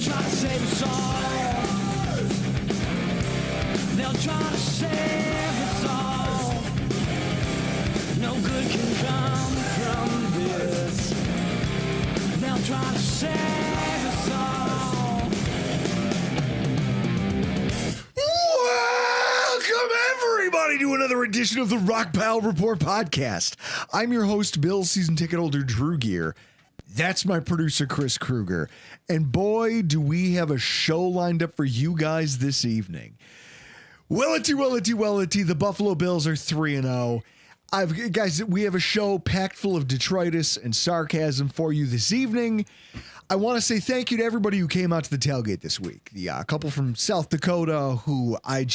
try to save us all. They'll try to save us all. No good can come from this. They'll try to save us all. Welcome, everybody, to another edition of the Rockpile Report podcast. I'm your host, Bill season ticket holder Drew Gear. That's my producer, Chris Kruger. And boy, do we have a show lined up for you guys this evening. Willity. The Buffalo Bills are 3-0. Guys, we have a show packed full of detritus and sarcasm for you this evening. I want to say thank you to everybody who came out to the tailgate this week. The couple from South Dakota who I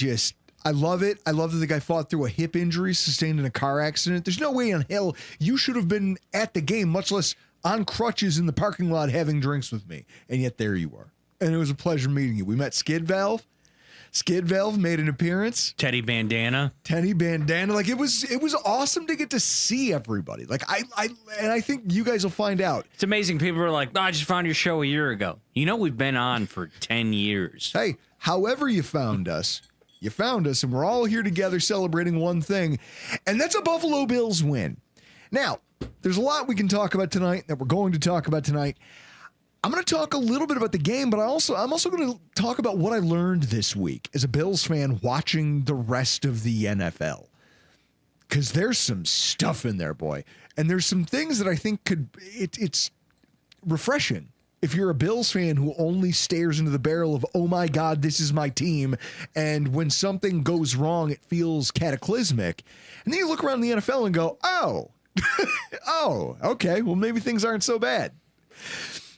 love it. I love that the guy fought through a hip injury sustained in a car accident. There's no way on hell you should have been at the game, much less on crutches in the parking lot having drinks with me. And yet there you were. And it was a pleasure meeting you. We met Skid Valve. Skid Valve made an appearance. Teddy Bandana. Like it was awesome to get to see everybody. Like I think you guys will find out. It's amazing. People are like, I just found your show a year ago. You know, we've been on for 10 years. Hey, however you found us, and we're all here together celebrating one thing, and that's a Buffalo Bills win. Now, there's a lot we can talk about tonight that we're going to talk about tonight. I'm going to talk a little bit about the game, but I'm also going to talk about what I learned this week as a Bills fan watching the rest of the NFL. Because there's some stuff in there, boy. And there's some things that I think it's refreshing. If you're a Bills fan who only stares into the barrel of, oh my God, this is my team, and when something goes wrong, it feels cataclysmic. And then you look around the NFL and go, oh, okay, well, maybe things aren't so bad.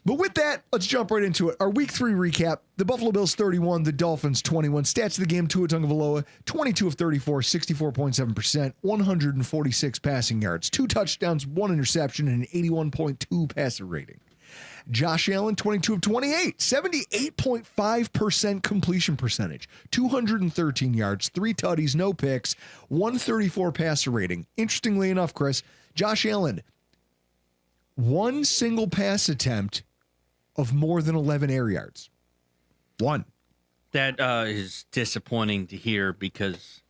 But with that, let's jump right into it. Our Week 3 recap, the Buffalo Bills 31, the Dolphins 21. Stats of the game, Tua Tagovailoa, 22 of 34, 64.7%, 146 passing yards, 2 touchdowns, 1 interception, and an 81.2 passer rating. Josh Allen, 22 of 28, 78.5% completion percentage, 213 yards, 3 tutties, no picks, 134 passer rating. Interestingly enough, Chris, Josh Allen, 1 single pass attempt of more than 11 air yards. 1. That is disappointing to hear because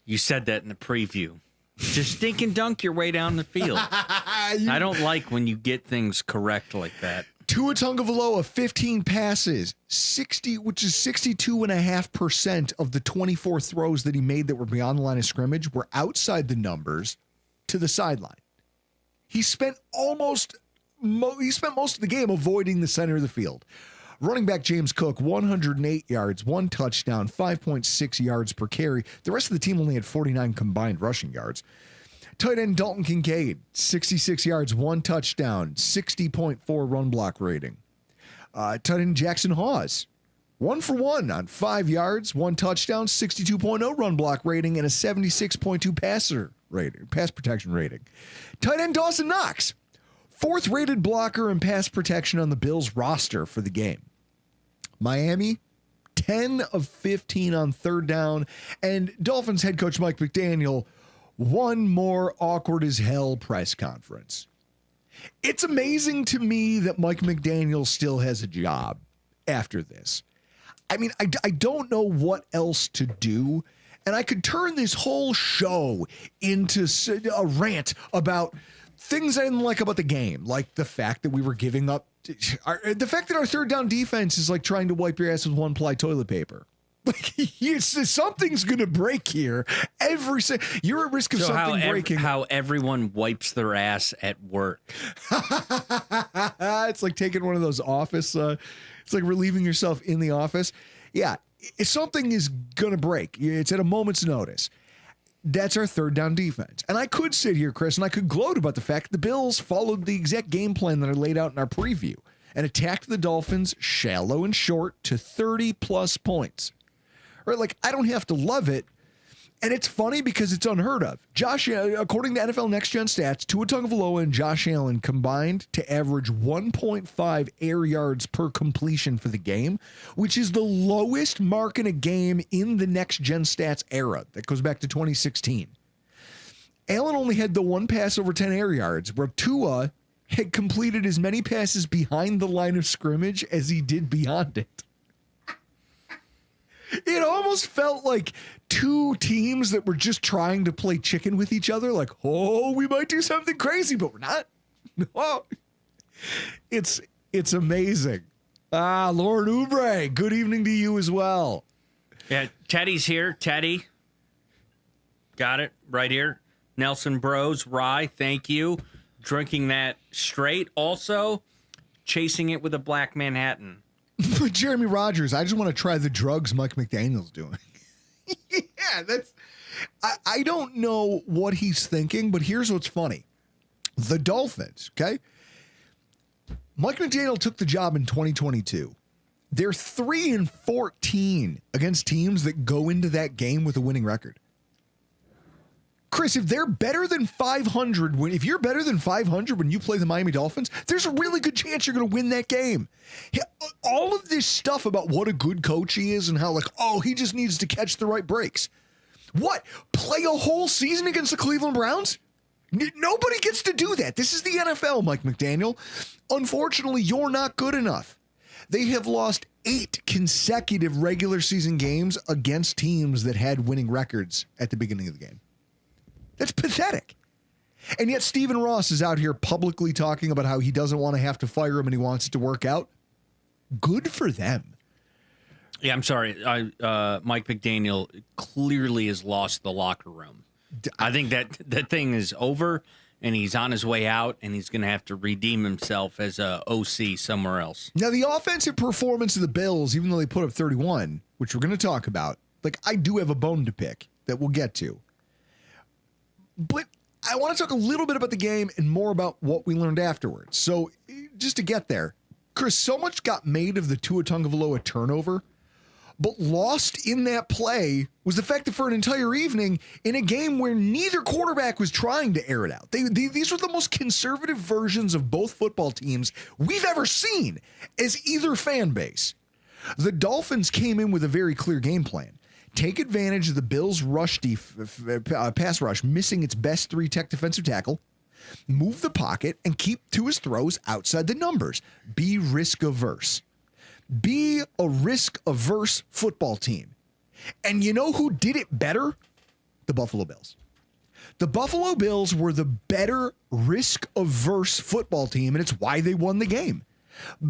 you said that in the preview. Just dink and dunk your way down the field. I don't like when you get things correct like that. Tua Tagovailoa, 15 passes, 60, which is 62.5% of the 24 throws that he made that were beyond the line of scrimmage were outside the numbers to the sideline. He spent most of the game avoiding the center of the field. Running back James Cook, 108 yards, 1 touchdown, 5.6 yards per carry. The rest of the team only had 49 combined rushing yards. Tight end Dalton Kincaid, 66 yards, 1 touchdown, 60.4 run block rating. Tight end Jackson Hawes, 1 for 1 on 5 yards, 1 touchdown, 62.0 run block rating, and a 76.2 pass protection rating. Tight end Dawson Knox, 4th rated blocker and pass protection on the Bills roster for the game. Miami, 10 of 15 on 3rd down. And Dolphins head coach Mike McDaniel, 1 more awkward as hell press conference. It's amazing to me that Mike McDaniel still has a job after this. I mean, I don't know what else to do. And I could turn this whole show into a rant about things I didn't like about the game, like the fact that we were giving up, the fact that our 3rd down defense is like trying to wipe your ass with 1-ply toilet paper. Like something's going to break here. You're at risk of something breaking. How everyone wipes their ass at work. It's like taking one of those office. It's like relieving yourself in the office. Yeah, if something is going to break, it's at a moment's notice. That's our 3rd down defense. And I could sit here, Chris, and I could gloat about the fact the Bills followed the exact game plan that I laid out in our preview and attacked the Dolphins shallow and short to 30-plus points. Right? Like, I don't have to love it. And it's funny because it's unheard of. According to NFL Next Gen Stats, Tua Tagovailoa and Josh Allen combined to average 1.5 air yards per completion for the game, which is the lowest mark in a game in the Next Gen Stats era. That goes back to 2016. Allen only had the 1 pass over 10 air yards, where Tua had completed as many passes behind the line of scrimmage as he did beyond it. It almost felt like two teams that were just trying to play chicken with each other. Like, oh, we might do something crazy, but we're not. No. It's amazing. Lauren Oubre, good evening to you as well. Yeah, Teddy's here. Teddy. Got it right here. Nelson Bros, Rye, thank you. Drinking that straight. Also, chasing it with a Black Manhattan. Jeremy Rogers, I just want to try the drugs Mike McDaniel's doing. Yeah, that's... I don't know what he's thinking, but here's what's funny. The Dolphins, okay? Mike McDaniel took the job in 2022. They're 3-14 against teams that go into that game with a winning record. Chris, if they're better than 500, if you're better than 500 when you play the Miami Dolphins, there's a really good chance you're going to win that game. All of this stuff about what a good coach he is and how, like, oh, he just needs to catch the right breaks. What? Play a whole season against the Cleveland Browns? Nobody gets to do that. This is the NFL, Mike McDaniel. Unfortunately, you're not good enough. They have lost 8 consecutive regular season games against teams that had winning records at the beginning of the game. That's pathetic. And yet Stephen Ross is out here publicly talking about how he doesn't want to have to fire him and he wants it to work out. Good for them. Yeah, I'm sorry. Mike McDaniel clearly has lost the locker room. I think that thing is over, and he's on his way out, and he's going to have to redeem himself as a OC somewhere else. Now, the offensive performance of the Bills, even though they put up 31, which we're going to talk about, like, I do have a bone to pick that we'll get to. But I want to talk a little bit about the game and more about what we learned afterwards. So just to get there, Chris, so much got made of the Tua Tagovailoa turnover, but lost in that play was the fact that for an entire evening in a game where neither quarterback was trying to air it out. These were the most conservative versions of both football teams we've ever seen as either fan base. The Dolphins came in with a very clear game plan. Take advantage of the Bills' pass rush, missing its best 3 tech defensive tackle, move the pocket, and keep Tua's throws outside the numbers. Be risk-averse. Be a risk-averse football team. And you know who did it better? The Buffalo Bills. The Buffalo Bills were the better risk-averse football team, and it's why they won the game.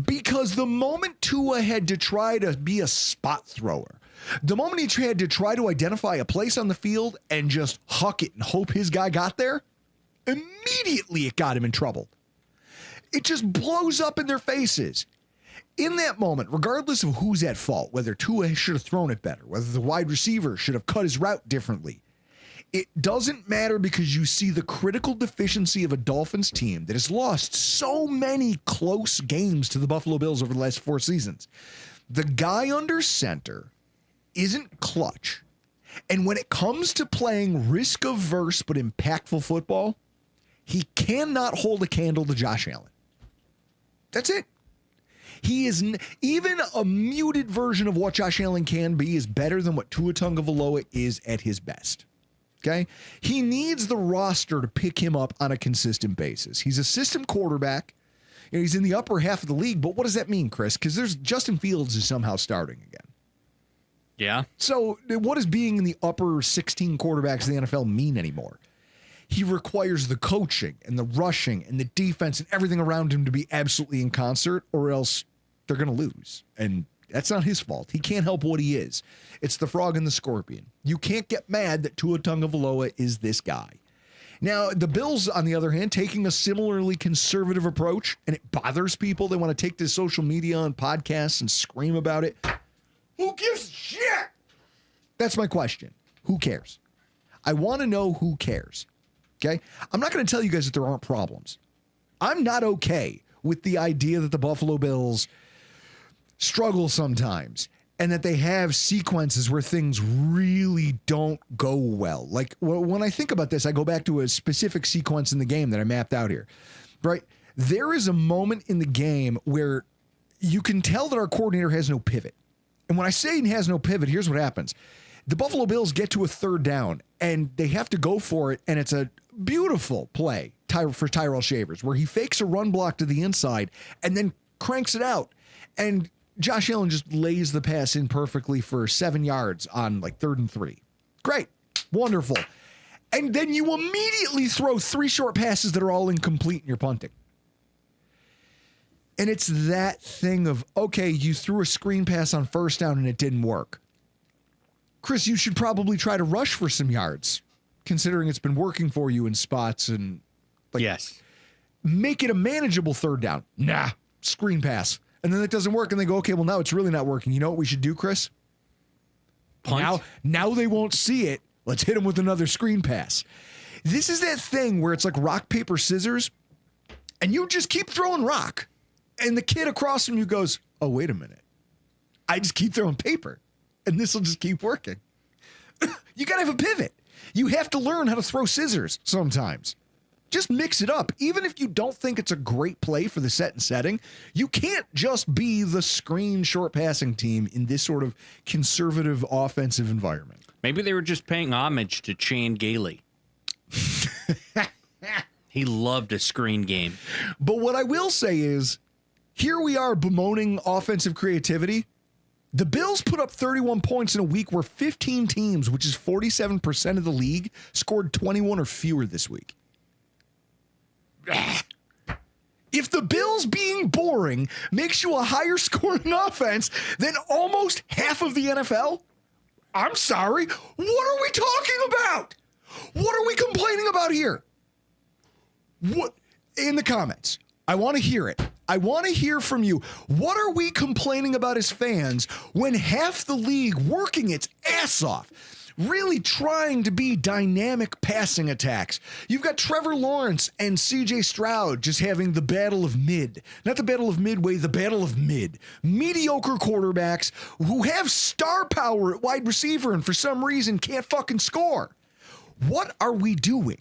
Because the moment Tua had to try to be a spot thrower, the moment he had to try to identify a place on the field and just huck it and hope his guy got there, immediately it got him in trouble. It just blows up in their faces. In that moment, regardless of who's at fault, whether Tua should have thrown it better, whether the wide receiver should have cut his route differently, it doesn't matter because you see the critical deficiency of a Dolphins team that has lost so many close games to the Buffalo Bills over the last 4 seasons. The guy under center isn't clutch. And when it comes to playing risk-averse but impactful football, he cannot hold a candle to Josh Allen. That's it. He is even a muted version of what Josh Allen can be is better than what Tua Tagovailoa is at his best. Okay? He needs the roster to pick him up on a consistent basis. He's a system quarterback. You know, he's in the upper half of the league, but what does that mean, Chris? Because there's Justin Fields is somehow starting again. Yeah. So what does being in the upper 16 quarterbacks in the NFL mean anymore? He requires the coaching and the rushing and the defense and everything around him to be absolutely in concert, or else they're going to lose. And that's not his fault. He can't help what he is. It's the frog and the scorpion. You can't get mad that Tua Tagovailoa is this guy. Now, the Bills, on the other hand, taking a similarly conservative approach, and it bothers people. They want to take to social media and podcasts and scream about it. Who gives a shit? That's my question. Who cares? I want to know who cares. Okay? I'm not going to tell you guys that there aren't problems. I'm not okay with the idea that the Buffalo Bills struggle sometimes and that they have sequences where things really don't go well. Like, when I think about this, I go back to a specific sequence in the game that I mapped out here, right? There is a moment in the game where you can tell that our coordinator has no pivot. And when I say he has no pivot, here's what happens. The Buffalo Bills get to a 3rd down, and they have to go for it, and it's a beautiful play for Tyrell Shavers, where he fakes a run block to the inside and then cranks it out. And Josh Allen just lays the pass in perfectly for 7 yards on like 3rd and 3. Great. Wonderful. And then you immediately throw 3 short passes that are all incomplete and you're punting. And it's that thing of, okay, you threw a screen pass on 1st down and it didn't work. Chris, you should probably try to rush for some yards, considering it's been working for you in spots and yes. Make it a manageable 3rd down. Nah, screen pass. And then it doesn't work and they go, okay, well, now it's really not working. You know what we should do, Chris? Punt. Now they won't see it. Let's hit them with another screen pass. This is that thing where it's like rock, paper, scissors, and you just keep throwing rock. And the kid across from you goes, oh, wait a minute. I just keep throwing paper, and this will just keep working. You got to have a pivot. You have to learn how to throw scissors sometimes. Just mix it up. Even if you don't think it's a great play for the set and setting, you can't just be the screen short passing team in this sort of conservative offensive environment. Maybe they were just paying homage to Chan Gailey. He loved a screen game. But what I will say is, here we are bemoaning offensive creativity. The Bills put up 31 points in a week where 15 teams, which is 47% of the league, scored 21 or fewer this week. If the Bills being boring makes you a higher scoring offense than almost half of the NFL, I'm sorry. What are we talking about? What are we complaining about here? What? In the comments. I want to hear it. I want to hear from you. What are we complaining about as fans when half the league working its ass off, really trying to be dynamic passing attacks? You've got Trevor Lawrence and CJ Stroud just having the battle of mid. Not the battle of midway, the battle of mid. Mediocre quarterbacks who have star power at wide receiver and for some reason can't fucking score. What are we doing?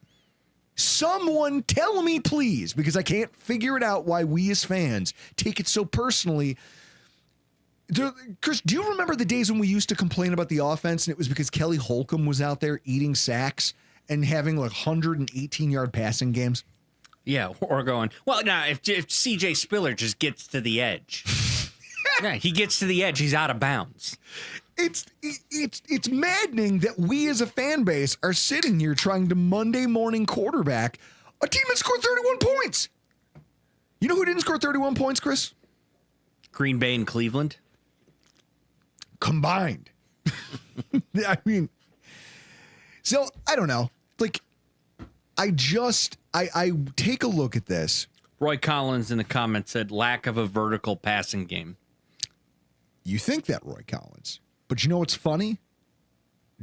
Someone tell me, please, because I can't figure it out why we as fans take it so personally. Chris, do you remember the days when we used to complain about the offense and it was because Kelly Holcomb was out there eating sacks and having like 118-yard passing games? Yeah, or going, well, now, if CJ Spiller just gets to the edge. Yeah, he gets to the edge, he's out of bounds. It's maddening that we as a fan base are sitting here trying to Monday morning quarterback a team that scored 31 points. You know who didn't score 31 points, Chris? Green Bay and Cleveland. Combined. I mean, so I don't know. Like, I take a look at this. Roy Collins in the comments said lack of a vertical passing game. You think that, Roy Collins. But you know what's funny?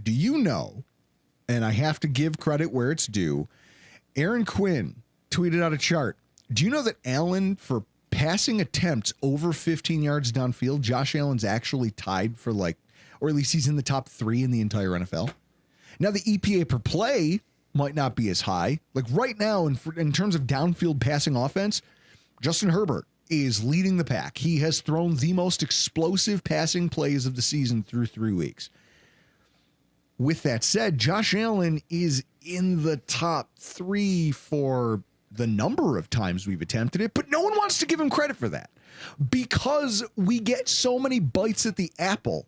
Do you know, and I have to give credit where it's due, Aaron Quinn tweeted out a chart. Do you know that Allen, for passing attempts over 15 yards downfield, Josh Allen's actually tied for or at least he's in the top 3 in the entire NFL? Now, the EPA per play might not be as high. Like right now, in terms of downfield passing offense, Justin Herbert is leading the pack. He has thrown the most explosive passing plays of the season through 3 weeks. With that said, Josh Allen is in the top 3 for the number of times we've attempted it, but no one wants to give him credit for that because we get so many bites at the apple.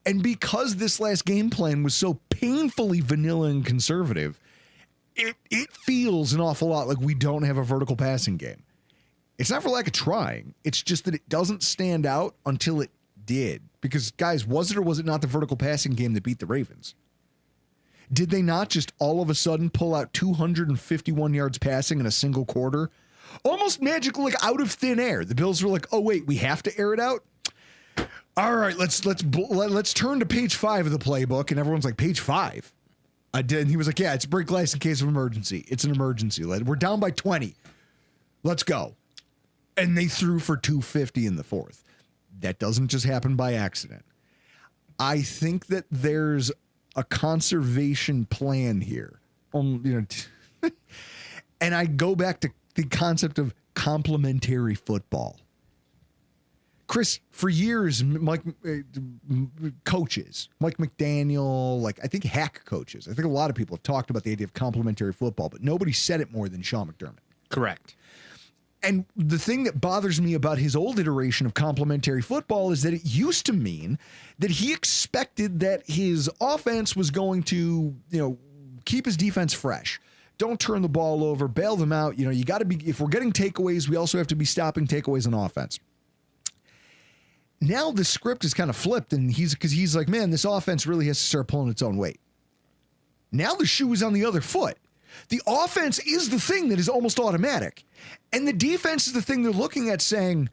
And because this last game plan was so painfully vanilla and conservative, it feels an awful lot like we don't have a vertical passing game. It's not for lack of trying. It's just that it doesn't stand out until it did. Because, guys, was it or was it not the vertical passing game that beat the Ravens? Did they not just all of a sudden pull out 251 yards passing in a single quarter? Almost magically, like out of thin air. The Bills were like, oh, wait, we have to air it out? All right, let's turn to page 5 of the playbook. And everyone's like, page 5? I did. And he was like, yeah, it's break glass in case of emergency. It's an emergency. We're down by 20. Let's go. And they threw for 250 in the fourth. That doesn't just happen by accident. I think that there's a conservation plan here. And I go back to the concept of complementary football. Chris, for years, coaches, Mike McDaniel, like I think hack coaches, I think a lot of people have talked about the idea of complementary football, but nobody said it more than Sean McDermott. Correct. And the thing that bothers me about his old iteration of complementary football is that it used to mean that he expected that his offense was going to, keep his defense fresh. Don't turn the ball over, bail them out. You got to be, if we're getting takeaways, we also have to be stopping takeaways on offense. Now the script is kind of flipped, and he's like, man, this offense really has to start pulling its own weight. Now the shoe is on the other foot. The offense is the thing that is almost automatic, and the defense is the thing they're looking at saying,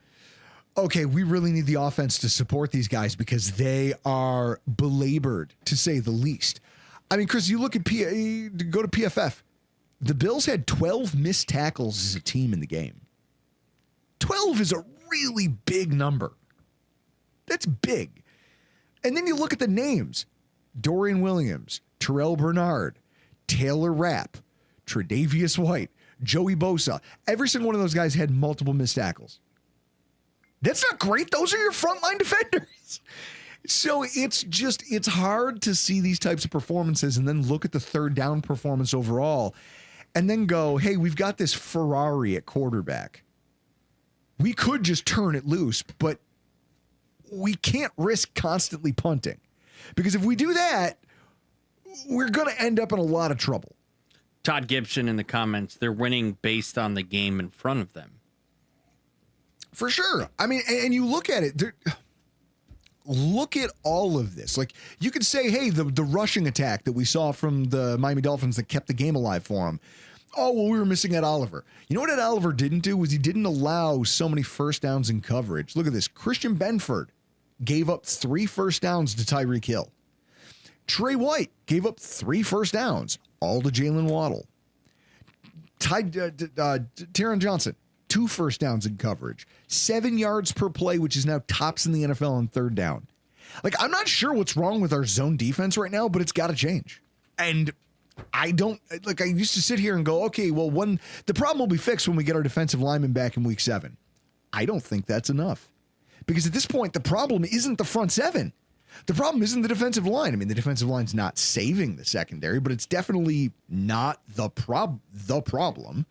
okay, we really need the offense to support these guys because they are belabored, to say the least. I mean, Chris, you look at go to PFF. The Bills had 12 missed tackles as a team in the game. 12 is a really big number. That's big. And then you look at the names. Dorian Williams, Terrell Bernard, Taylor Rapp, Tre'Davious White, Joey Bosa. Every single one of those guys had multiple missed tackles. That's not great. Those are your frontline defenders. So it's hard to see these types of performances and then look at the third down performance overall and then go, hey, we've got this Ferrari at quarterback. We could just turn it loose, but we can't risk constantly punting, because if we do that, we're going to end up in a lot of trouble. Todd Gibson in the comments, they're winning based on the game in front of them. For sure. I mean, and you look at it, look at all of this. Like, you could say, hey, the rushing attack that we saw from the Miami Dolphins that kept the game alive for them. Oh, well, we were missing Ed Oliver. You know what Ed Oliver didn't do was he didn't allow so many first downs in coverage. Look at this. Christian Benford gave up 3 first downs to Tyreek Hill. Trey White gave up 3 first downs, all to Jalen Waddle. Taron Johnson, 2 first downs in coverage, 7 yards per play, which is now tops in the NFL on third down. Like, I'm not sure what's wrong with our zone defense right now, but it's got to change. And I used to sit here and go, okay, well, the problem will be fixed when we get our defensive linemen back in week 7. I don't think that's enough, because at this point, the problem isn't the front 7. The problem isn't the defensive line. I mean, the defensive line's not saving the secondary, but it's definitely not the problem.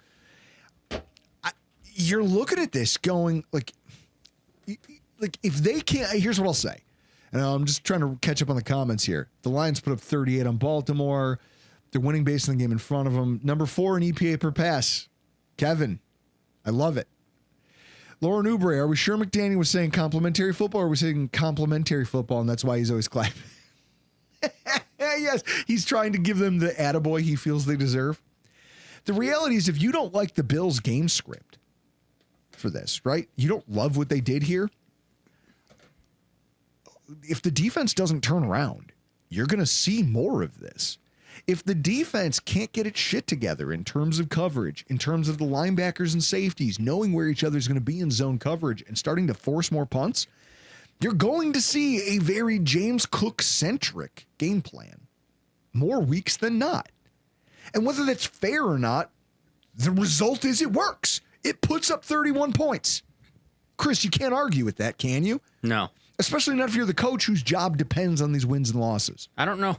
You're looking at this going like if they can't, here's what I'll say. And I'm just trying to catch up on the comments here. The Lions put up 38 on Baltimore. They're winning based on the game in front of them. Number 4 in EPA per pass. Kevin, I love it. Laura Newbury, are we sure McDaniel was saying complimentary football, or are we saying complimentary football, and that's why he's always clapping? Yes, he's trying to give them the attaboy he feels they deserve. The reality is, if you don't like the Bills' game script for this, right? You don't love what they did here. If the defense doesn't turn around, you're going to see more of this. If the defense can't get its shit together in terms of coverage, in terms of the linebackers and safeties, knowing where each other is going to be in zone coverage and starting to force more punts, you're going to see a very James Cook-centric game plan more weeks than not. And whether that's fair or not, the result is it works. It puts up 31 points. Chris, you can't argue with that, can you? No. Especially not if you're the coach whose job depends on these wins and losses. I don't know,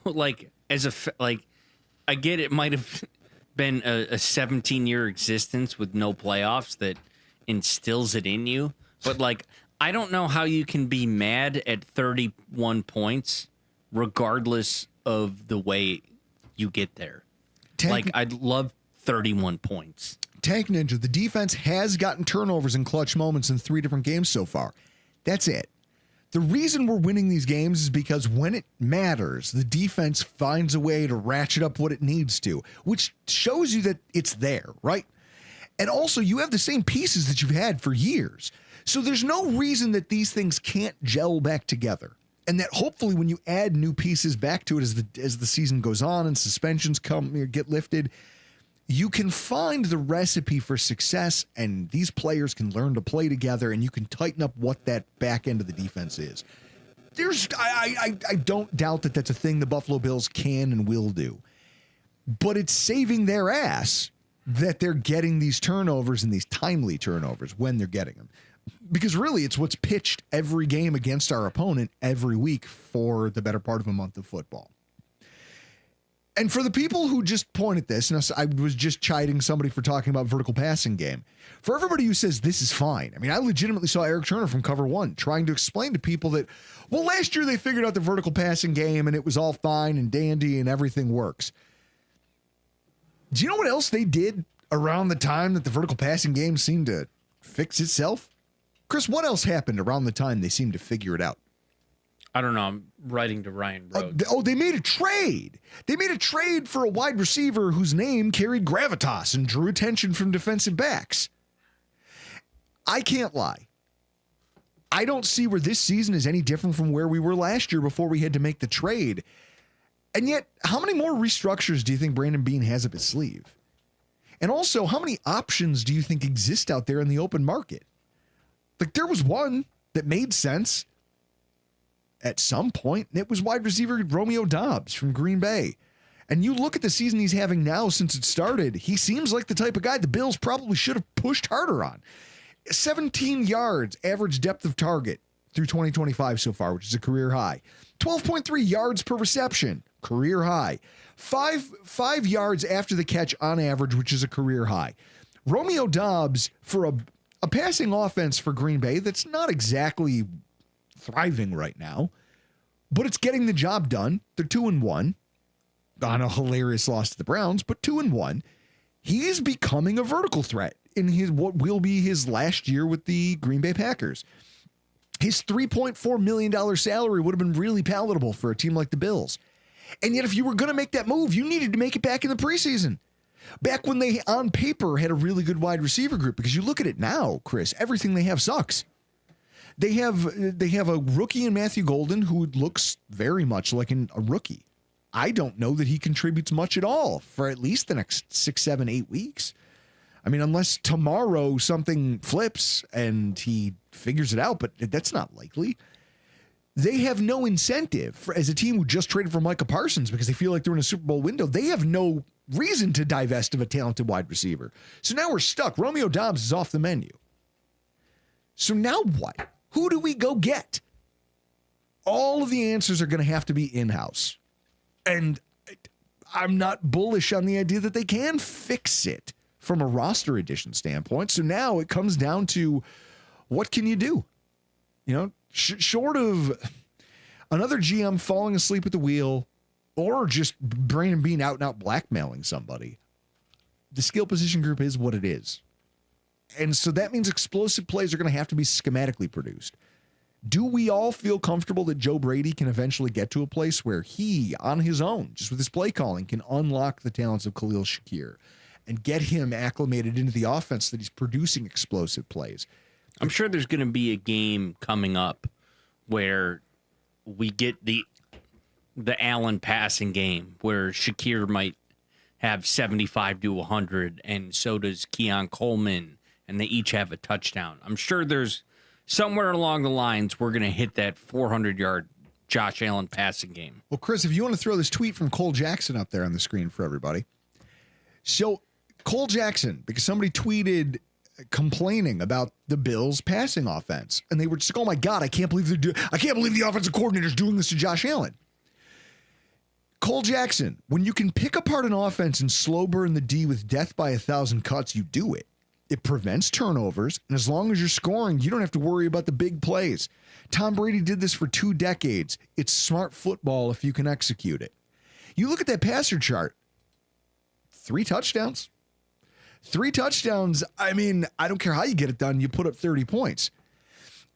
I get it might have been a 17-year existence with no playoffs that instills it in you. But, I don't know how you can be mad at 31 points regardless of the way you get there. I'd love 31 points. Tank Ninja, the defense has gotten turnovers in clutch moments in 3 different games so far. That's it. The reason we're winning these games is because when it matters, the defense finds a way to ratchet up what it needs to, which shows you that it's there, right? And also, you have the same pieces that you've had for years. So there's no reason that these things can't gel back together. And that hopefully when you add new pieces back to it as the season goes on and suspensions get lifted, you can find the recipe for success, and these players can learn to play together, and you can tighten up what that back end of the defense is. I don't doubt that that's a thing the Buffalo Bills can and will do, but it's saving their ass that they're getting these turnovers and these timely turnovers when they're getting them. Because really, it's what's pitched every game against our opponent every week for the better part of a month of football. And for the people who just point at this, and I was just chiding somebody for talking about vertical passing game. For everybody who says this is fine, I mean, I legitimately saw Eric Turner from Cover One trying to explain to people that, well, last year they figured out the vertical passing game and it was all fine and dandy and everything works. Do you know what else they did around the time that the vertical passing game seemed to fix itself? Chris, what else happened around the time they seemed to figure it out? I don't know. I'm writing to Ryan Rhodes. They made a trade. They made a trade for a wide receiver whose name carried gravitas and drew attention from defensive backs. I can't lie. I don't see where this season is any different from where we were last year before we had to make the trade. And yet, how many more restructures do you think Brandon Beane has up his sleeve? And also, how many options do you think exist out there in the open market? Like, there was one that made sense at some point, and it was wide receiver Romeo Doubs from Green Bay. And you look at the season he's having now since it started, he seems like the type of guy the Bills probably should have pushed harder on. 17 yards average depth of target through 2025 so far, which is a career high. 12.3 yards per reception, career high. Five yards after the catch on average, which is a career high. Romeo Doubs, for a passing offense for Green Bay that's not exactly thriving right now, but it's getting the job done. They're 2-1 on a hilarious loss to the Browns, but 2-1. He is becoming a vertical threat in what will be his last year with the Green Bay Packers. His $3.4 million salary would have been really palatable for a team like the Bills. And yet, if you were going to make that move, you needed to make it back in the preseason. Back when they, on paper, had a really good wide receiver group. Because you look at it now, Chris, everything they have sucks. They have a rookie in Matthew Golden who looks very much like a rookie. I don't know that he contributes much at all for at least the next 6, 7, 8 weeks. I mean, unless tomorrow something flips and he figures it out, but that's not likely. They have no incentive as a team who just traded for Micah Parsons because they feel like they're in a Super Bowl window. They have no reason to divest of a talented wide receiver. So now we're stuck. Romeo Doubs is off the menu. So now what? Who do we go get? All of the answers are going to have to be in-house. And I'm not bullish on the idea that they can fix it from a roster addition standpoint. So now it comes down to what can you do? You know, short of another GM falling asleep at the wheel or just Brandon Beane out and out blackmailing somebody, the skill position group is what it is. And so that means explosive plays are going to have to be schematically produced. Do we all feel comfortable that Joe Brady can eventually get to a place where he, on his own, just with his play calling, can unlock the talents of Khalil Shakir and get him acclimated into the offense that he's producing explosive plays? I'm sure there's going to be a game coming up where we get the Allen passing game where Shakir might have 75 to 100, and so does Keon Coleman, and they each have a touchdown. I'm sure there's somewhere along the lines we're going to hit that 400-yard Josh Allen passing game. Well, Chris, if you want to throw this tweet from Cole Jackson up there on the screen for everybody. So Cole Jackson, because somebody tweeted complaining about the Bills passing offense, and they were just like, oh my God, I can't believe the offensive coordinator's doing this to Josh Allen. Cole Jackson, when you can pick apart an offense and slow burn the D with death by 1,000 cuts, you do it. It prevents turnovers, and as long as you're scoring, you don't have to worry about the big plays. Tom Brady did this for 2 decades. It's smart football if you can execute it. You look at that passer chart, 3 touchdowns. 3 touchdowns, I mean, I don't care how you get it done, you put up 30 points.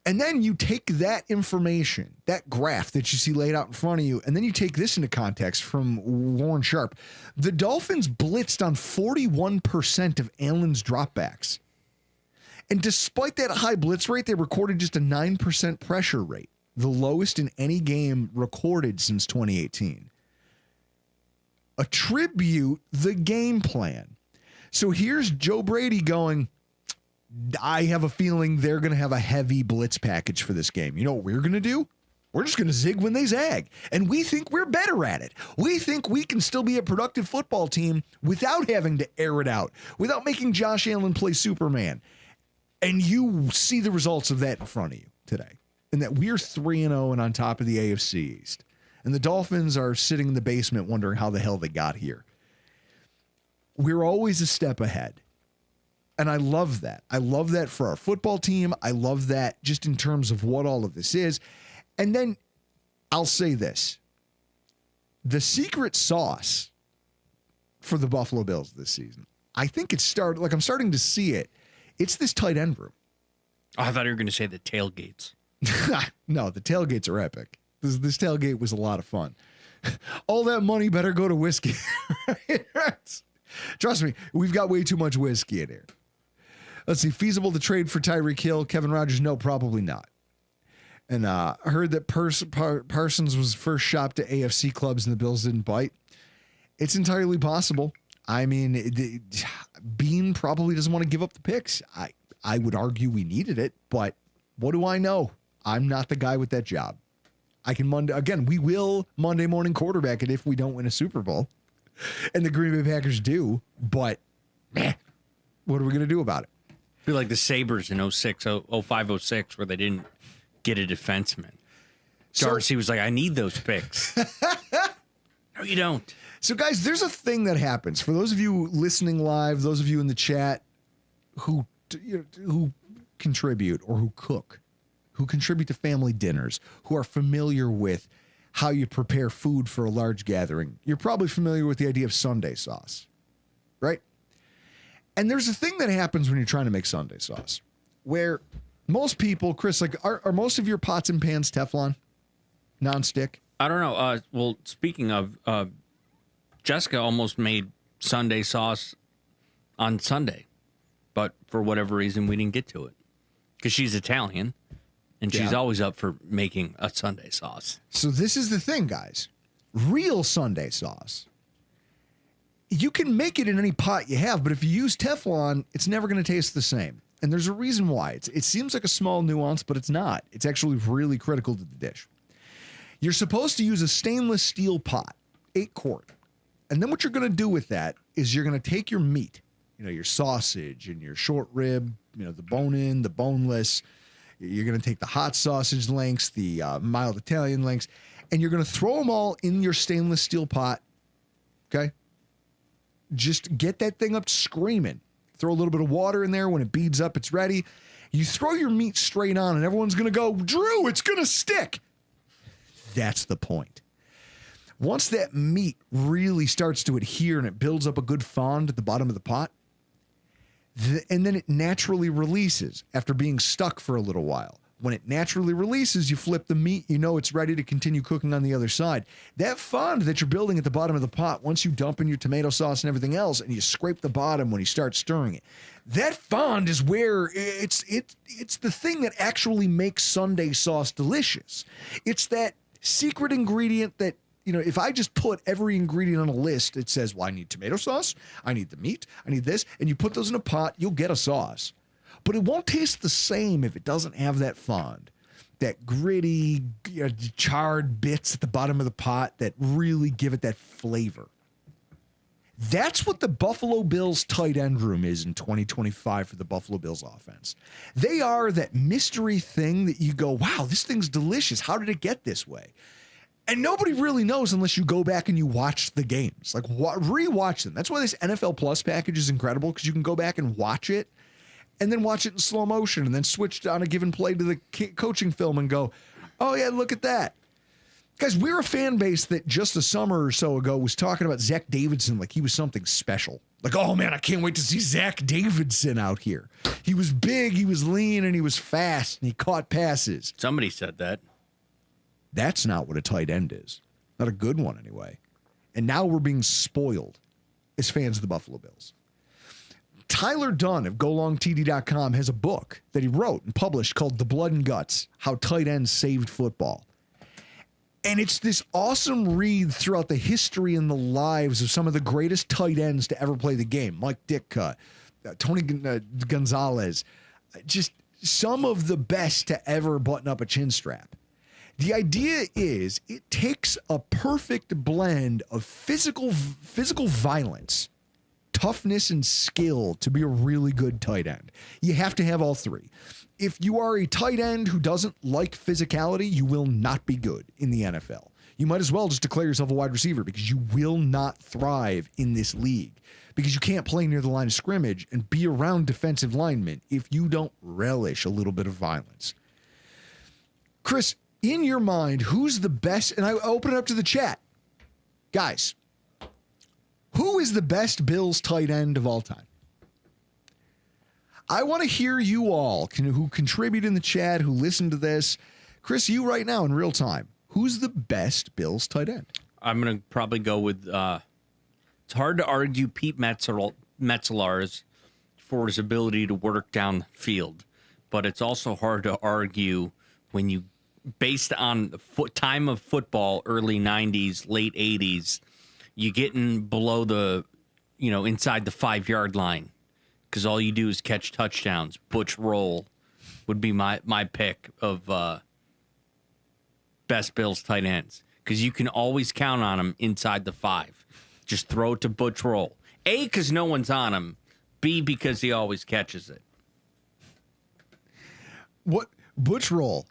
And then you take that information, that graph that you see laid out in front of you, and then you take this into context from Warren Sharp. The Dolphins blitzed on 41% of Allen's dropbacks. And despite that high blitz rate, they recorded just a 9% pressure rate, the lowest in any game recorded since 2018. Attribute the game plan. So here's Joe Brady going, I have a feeling they're going to have a heavy blitz package for this game. You know what we're going to do? We're just going to zig when they zag. And we think we're better at it. We think we can still be a productive football team without having to air it out, without making Josh Allen play Superman. And you see the results of that in front of you today. And that we're 3-0 and on top of the AFC East. And the Dolphins are sitting in the basement wondering how the hell they got here. We're always a step ahead. And I love that. I love that for our football team. I love that just in terms of what all of this is. And then I'll say this. The secret sauce for the Buffalo Bills this season, I think I'm starting to see it. It's this tight end room. Oh, I thought you were going to say the tailgates. No, the tailgates are epic. This tailgate was a lot of fun. All that money better go to whiskey. Trust me, we've got way too much whiskey in here. Let's see. Feasible to trade for Tyreek Hill? Kevin Rogers? No, probably not. And I heard that Parsons was first shopped to AFC clubs and the Bills didn't bite. It's entirely possible. I mean, Bean probably doesn't want to give up the picks. I would argue we needed it, but what do I know? I'm not the guy with that job. We will Monday morning quarterback it if we don't win a Super Bowl. And the Green Bay Packers do, but what are we going to do about it? Be like the Sabres in 05, 06, where they didn't get a defenseman. Darcy was like, I need those picks. No, you don't. So, guys, there's a thing that happens. For those of you listening live, those of you in the chat who contribute or who cook, who contribute to family dinners, who are familiar with how you prepare food for a large gathering, you're probably familiar with the idea of Sunday sauce, right? And there's a thing that happens when you're trying to make Sunday sauce where most people, Chris, like, are most of your pots and pans Teflon, non-stick? I don't know. Well, speaking of, Jessica almost made Sunday sauce on Sunday, but for whatever reason, we didn't get to it because she's Italian and she's always up for making a Sunday sauce. So this is the thing, guys. Real Sunday sauce. You can make it in any pot you have, but if you use Teflon, it's never going to taste the same. And there's a reason why. It seems like a small nuance, but it's not. It's actually really critical to the dish. You're supposed to use a stainless steel pot, 8-quart. And then what you're going to do with that is you're going to take your meat, your sausage and your short rib, the bone-in, the boneless. You're going to take the hot sausage lengths, the mild Italian lengths, and you're going to throw them all in your stainless steel pot, okay? Just get that thing up screaming. Throw a little bit of water in there. When it beads up, it's ready. You throw your meat straight on, and everyone's going to go, Drew, it's going to stick. That's the point. Once that meat really starts to adhere and it builds up a good fond at the bottom of the pot, and then it naturally releases after being stuck for a little while. When it naturally releases, you flip the meat, it's ready to continue cooking on the other side. That fond that you're building at the bottom of the pot, once you dump in your tomato sauce and everything else, and you scrape the bottom when you start stirring it, that fond is where it's the thing that actually makes Sunday sauce delicious. It's that secret ingredient that, if I just put every ingredient on a list, it says, well, I need tomato sauce, I need the meat, I need this, and you put those in a pot, you'll get a sauce. But it won't taste the same if it doesn't have that fond, that gritty, charred bits at the bottom of the pot that really give it that flavor. That's what the Buffalo Bills tight end room is in 2025 for the Buffalo Bills offense. They are that mystery thing that you go, wow, this thing's delicious. How did it get this way? And nobody really knows unless you go back and you watch the games. Like, rewatch them. That's why this NFL Plus package is incredible, because you can go back and watch it and then watch it in slow motion and then switch on a given play to the coaching film and go, oh, yeah, look at that. Guys, we're a fan base that just a summer or so ago was talking about Zach Davidson like he was something special. Like, oh, man, I can't wait to see Zach Davidson out here. He was big, he was lean, and he was fast, and he caught passes. Somebody said that. That's not what a tight end is. Not a good one, anyway. And now we're being spoiled as fans of the Buffalo Bills. Tyler Dunn of GoLongTD.com has a book that he wrote and published called The Blood and Guts, How Tight Ends Saved Football. And it's this awesome read throughout the history and the lives of some of the greatest tight ends to ever play the game. Mike Ditka, Tony Gonzalez, just some of the best to ever button up a chin strap. The idea is it takes a perfect blend of physical violence, toughness and skill to be a really good tight end. You have to have all three. If you are a tight end who doesn't like physicality, you will not be good in the NFL. You might as well just declare yourself a wide receiver because you will not thrive in this league because you can't play near the line of scrimmage and be around defensive linemen if you don't relish a little bit of violence. Chris, in your mind, who's the best? And I open it up to the chat. Guys, who is the best Bills tight end of all time? I want to hear you all who contribute in the chat, who listen to this. Chris, you right now in real time, who's the best Bills tight end? I'm going to probably go with, it's hard to argue Pete Metzelaars for his ability to work down the field, but it's also hard to argue when you, based on the time of football, early 90s, late 80s, you getting below the, inside the 5-yard line because all you do is catch touchdowns. Butch Roll would be my pick of best Bills tight ends because you can always count on him inside the 5. Just throw it to Butch Roll. A, because no one's on him. B, because he always catches it. What? Butch Roll.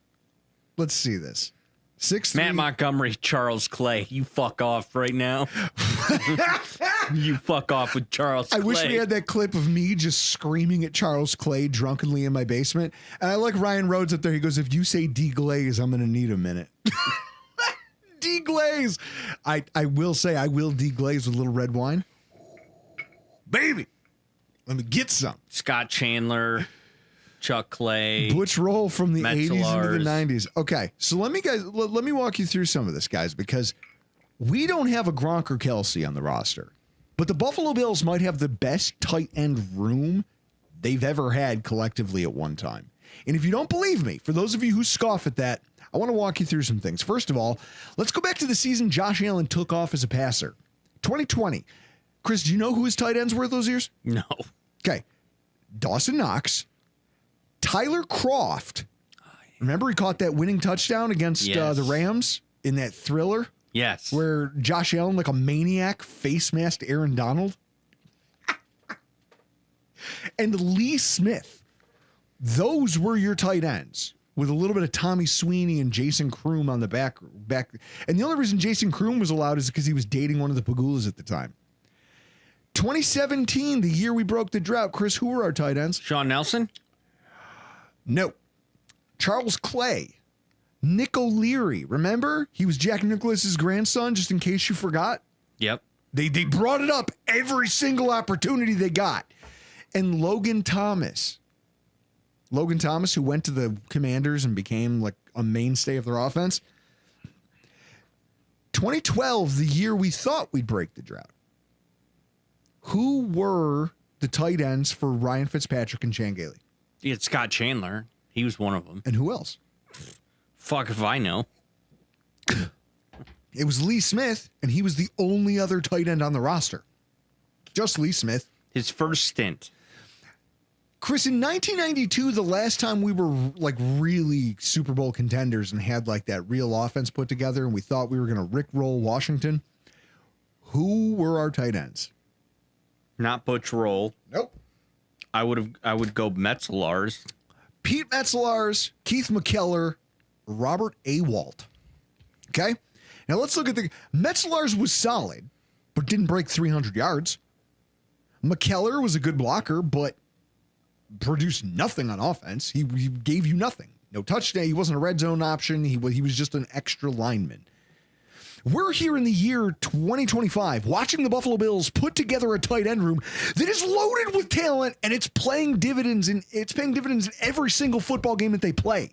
Let's see this. 6'3". Matt Montgomery, Charles Clay. You fuck off right now. You fuck off with Charles Clay. I wish we had that clip of me just screaming at Charles Clay drunkenly in my basement. And I like Ryan Rhodes up there. He goes, if you say deglaze, I'm going to need a minute. Deglaze. I will say I will deglaze with a little red wine. Baby, let me get some. Scott Chandler, Chuck Clay, Butch Roll from the 80s into the 90s. Okay, so let me walk you through some of this, guys, because we don't have a Gronk or Kelsey on the roster, but the Buffalo Bills might have the best tight end room they've ever had collectively at one time. And if you don't believe me, for those of you who scoff at that, I want to walk you through some things. First of all, let's go back to the season Josh Allen took off as a passer. 2020. Chris, do you know who his tight ends were those years? No. Okay. Dawson Knox, Tyler Kroft. Remember he caught that winning touchdown against the Rams in that thriller? Yes. Where Josh Allen, like a maniac, face masked Aaron Donald. And Lee Smith. Those were your tight ends with a little bit of Tommy Sweeney and Jason Kroom on the back. And the only reason Jason Kroom was allowed is because he was dating one of the Pagulas at the time. 2017, the year we broke the drought. Chris, who were our tight ends? Sean Nelson? No. Charles Clay. Nick O'Leary. Remember? He was Jack Nicklaus's grandson, just in case you forgot. Yep. They brought it up every single opportunity they got. And Logan Thomas. Logan Thomas, who went to the Commanders and became like a mainstay of their offense. 2012, the year we thought we'd break the drought. Who were the tight ends for Ryan Fitzpatrick and Chan Gailey? You had Scott Chandler. He was one of them. And who else? Fuck if I know. It was Lee Smith, and he was the only other tight end on the roster. Just Lee Smith. His first stint. Chris, in 1992, the last time we were like really Super Bowl contenders and had like that real offense put together and we thought we were going to rickroll Washington, who were our tight ends? Not Butch Roll. Nope. I would go Metzelaars. Pete Metzelaars, Keith McKellar, Robert Awalt. Okay? Now let's look at Metzelaars was solid, but didn't break 300 yards. McKellar was a good blocker, but produced nothing on offense. He gave you nothing. No touchdown. He wasn't a red zone option. He was just an extra lineman. We're here in the year 2025 watching the Buffalo Bills put together a tight end room that is loaded with talent, and it's paying dividends in every single football game that they play.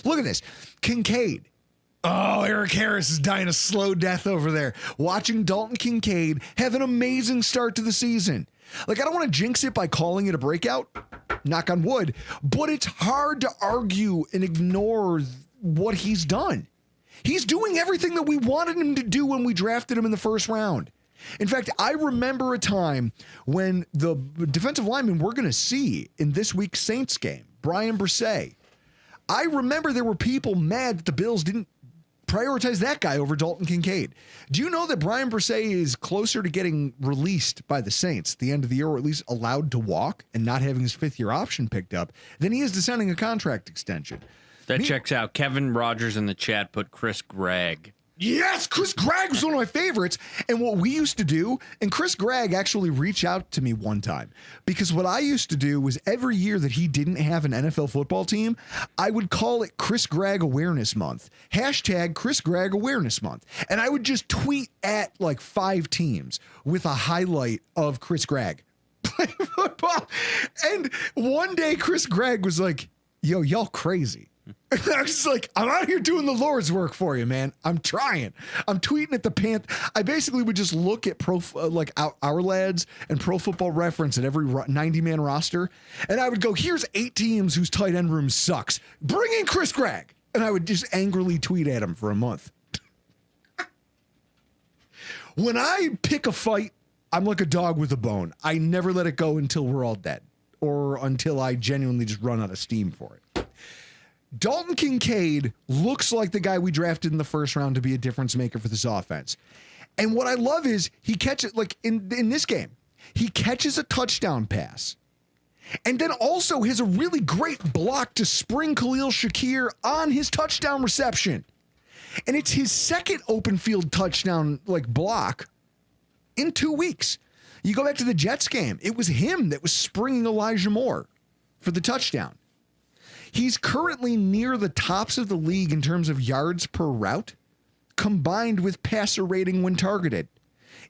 Look at this. Kincaid. Oh, Eric Harris is dying a slow death over there. Watching Dalton Kincaid have an amazing start to the season. Like, I don't want to jinx it by calling it a breakout, knock on wood, but it's hard to argue and ignore what he's done. He's doing everything that we wanted him to do when we drafted him in the first round. In fact, I remember a time when the defensive lineman we're going to see in this week's Saints game, Brian Brisset, I remember there were people mad that the Bills didn't prioritize that guy over Dalton Kincaid. Do you know that Brian Bresee is closer to getting released by the Saints at the end of the year, or at least allowed to walk and not having his fifth-year option picked up, than he is to signing a contract extension? That checks out. Kevin Rogers in the chat put Chris Gregg. Yes, Chris Gregg was one of my favorites. And what we used to do, and Chris Gregg actually reached out to me one time, because what I used to do was every year that he didn't have an NFL football team, I would call it Chris Gregg Awareness Month. Hashtag Chris Gregg Awareness Month. And I would just tweet at like 5 teams with a highlight of Chris Gregg playing football. And one day Chris Gregg was like, yo, y'all crazy. I was like, I'm out here doing the Lord's work for you, man. I'm trying. I'm tweeting at the Panth. I basically would just look at our lads and Pro Football Reference at every 90-man roster, and I would go, here's 8 teams whose tight end room sucks. Bring in Chris Gregg. And I would just angrily tweet at him for a month. When I pick a fight, I'm like a dog with a bone. I never let it go until we're all dead, or until I genuinely just run out of steam for it. Dalton Kincaid looks like the guy we drafted in the first round to be a difference maker for this offense. And what I love is he catches, like in this game, he catches a touchdown pass and then also has a really great block to spring Khalil Shakir on his touchdown reception. And it's his second open field touchdown block in 2 weeks. You go back to the Jets game, it was him that was springing Elijah Moore for the touchdown. He's currently near the tops of the league in terms of yards per route, combined with passer rating when targeted.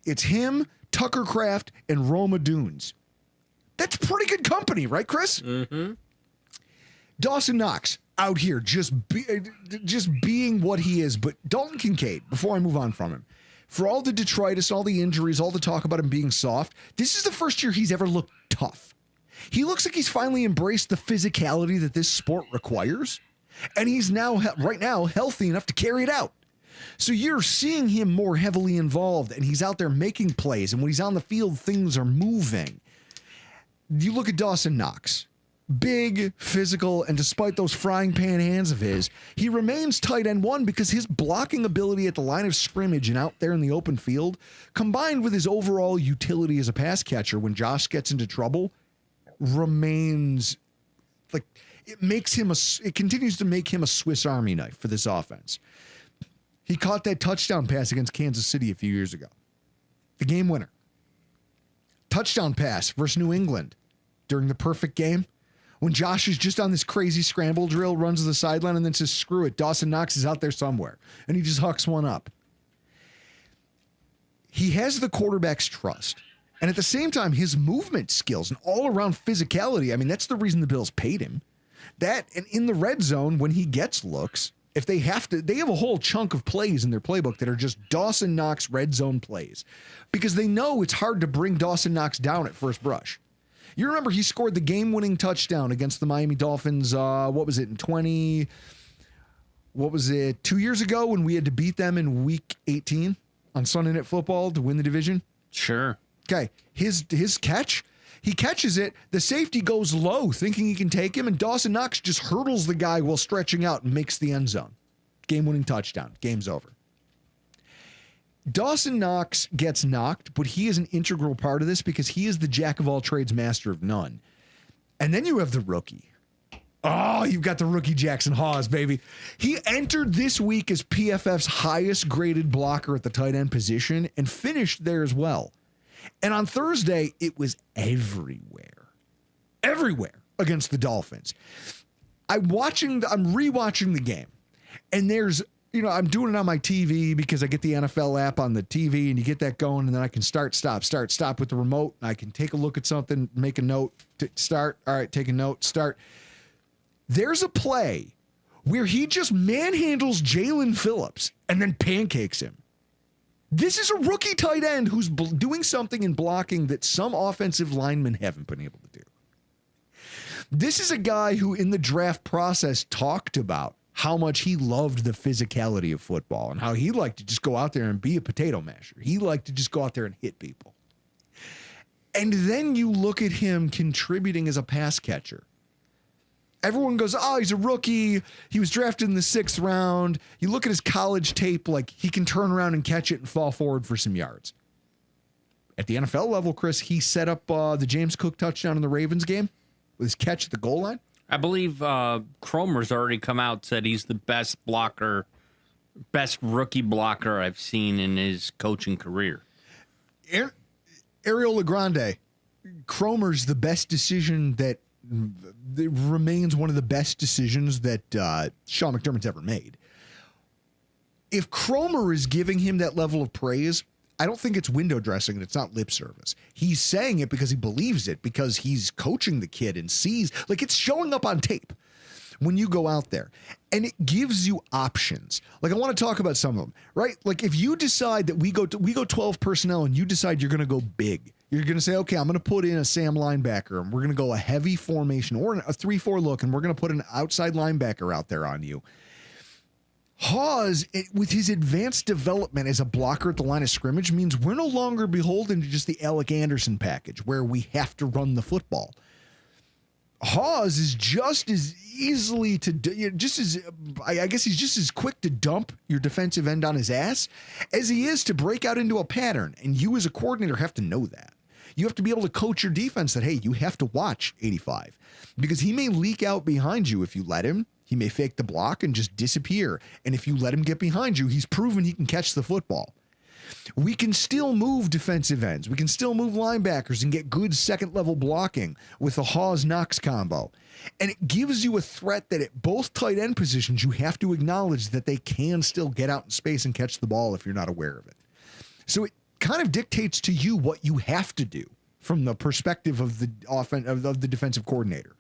It's him, Tucker Kraft, and Roma Dunes. That's pretty good company, right, Chris? Mm-hmm. Dawson Knox out here just being what he is. But Dalton Kincaid, before I move on from him, for all the detritus, all the injuries, all the talk about him being soft, this is the first year he's ever looked tough. He looks like he's finally embraced the physicality that this sport requires, and he's now, right now, healthy enough to carry it out. So you're seeing him more heavily involved, and he's out there making plays, and when he's on the field, things are moving. You look at Dawson Knox, big, physical, and despite those frying pan hands of his, he remains tight end 1 because his blocking ability at the line of scrimmage and out there in the open field, combined with his overall utility as a pass catcher when Josh gets into trouble, remains it continues to make him a Swiss Army knife for this offense. He caught that touchdown pass against Kansas City a few years ago. The game winner. Touchdown pass versus New England during the perfect game. When Josh is just on this crazy scramble drill, runs to the sideline, and then says, screw it, Dawson Knox is out there somewhere. And he just hucks one up. He has the quarterback's trust. And at the same time, his movement skills and all-around physicality, I mean, that's the reason the Bills paid him. That, and in the red zone, when he gets looks, if they have to, they have a whole chunk of plays in their playbook that are just Dawson Knox red zone plays. Because they know it's hard to bring Dawson Knox down at first brush. You remember he scored the game-winning touchdown against the Miami Dolphins, 2 years ago when we had to beat them in week 18 on Sunday Night Football to win the division? Sure. Okay, his catch, he catches it, the safety goes low thinking he can take him, and Dawson Knox just hurdles the guy while stretching out and makes the end zone. Game-winning touchdown. Game's over. Dawson Knox gets knocked, but he is an integral part of this because he is the jack-of-all-trades, master of none. And then you have the rookie. Oh, you've got the rookie Jackson Hawes, baby. He entered this week as PFF's highest-graded blocker at the tight end position and finished there as well. And on Thursday, it was everywhere against the Dolphins. I'm rewatching the game, and there's, I'm doing it on my TV because I get the NFL app on the TV, and you get that going, and then I can start, stop with the remote, and I can take a look at something, make a note, start. All right, take a note, start. There's a play where he just manhandles Jalen Phillips and then pancakes him. This is a rookie tight end who's doing something in blocking that some offensive linemen haven't been able to do. This is a guy who in the draft process talked about how much he loved the physicality of football and how he liked to just go out there and be a potato masher. He liked to just go out there and hit people. And then you look at him contributing as a pass catcher. Everyone goes, oh, he's a rookie. He was drafted in the 6th round. You look at his college tape, like he can turn around and catch it and fall forward for some yards. At the NFL level, Chris, he set up the James Cook touchdown in the Ravens game with his catch at the goal line. I believe Cromer's already come out and said he's the best rookie blocker I've seen in his coaching career. Ariel Legrande, Cromer's the best decision that remains one of the best decisions that Sean McDermott's ever made. If Cromer is giving him that level of praise, I don't think it's window dressing and it's not lip service. He's saying it because he believes it, because he's coaching the kid and sees, like, it's showing up on tape when you go out there, and it gives you options. Like, I want to talk about some of them, right? Like, if you decide that we go 12 personnel and you decide you're going to go big, you're going to say, okay, I'm going to put in a Sam linebacker and we're going to go a heavy formation or a 3-4 look, and we're going to put an outside linebacker out there on you. Hawes, with his advanced development as a blocker at the line of scrimmage, means we're no longer beholden to just the Alec Anderson package where we have to run the football. Hawes is just as easily I guess he's just as quick to dump your defensive end on his ass as he is to break out into a pattern. And you as a coordinator have to know that. You have to be able to coach your defense that, hey, you have to watch 85 because he may leak out behind you if you let him. He may fake the block and just disappear. And if you let him get behind you, he's proven he can catch the football. We can still move defensive ends. We can still move linebackers and get good second-level blocking with the Hawes-Knox combo. And it gives you a threat that at both tight end positions, you have to acknowledge that they can still get out in space and catch the ball if you're not aware of it. So it kind of dictates to you what you have to do from the perspective of the of the defensive coordinator.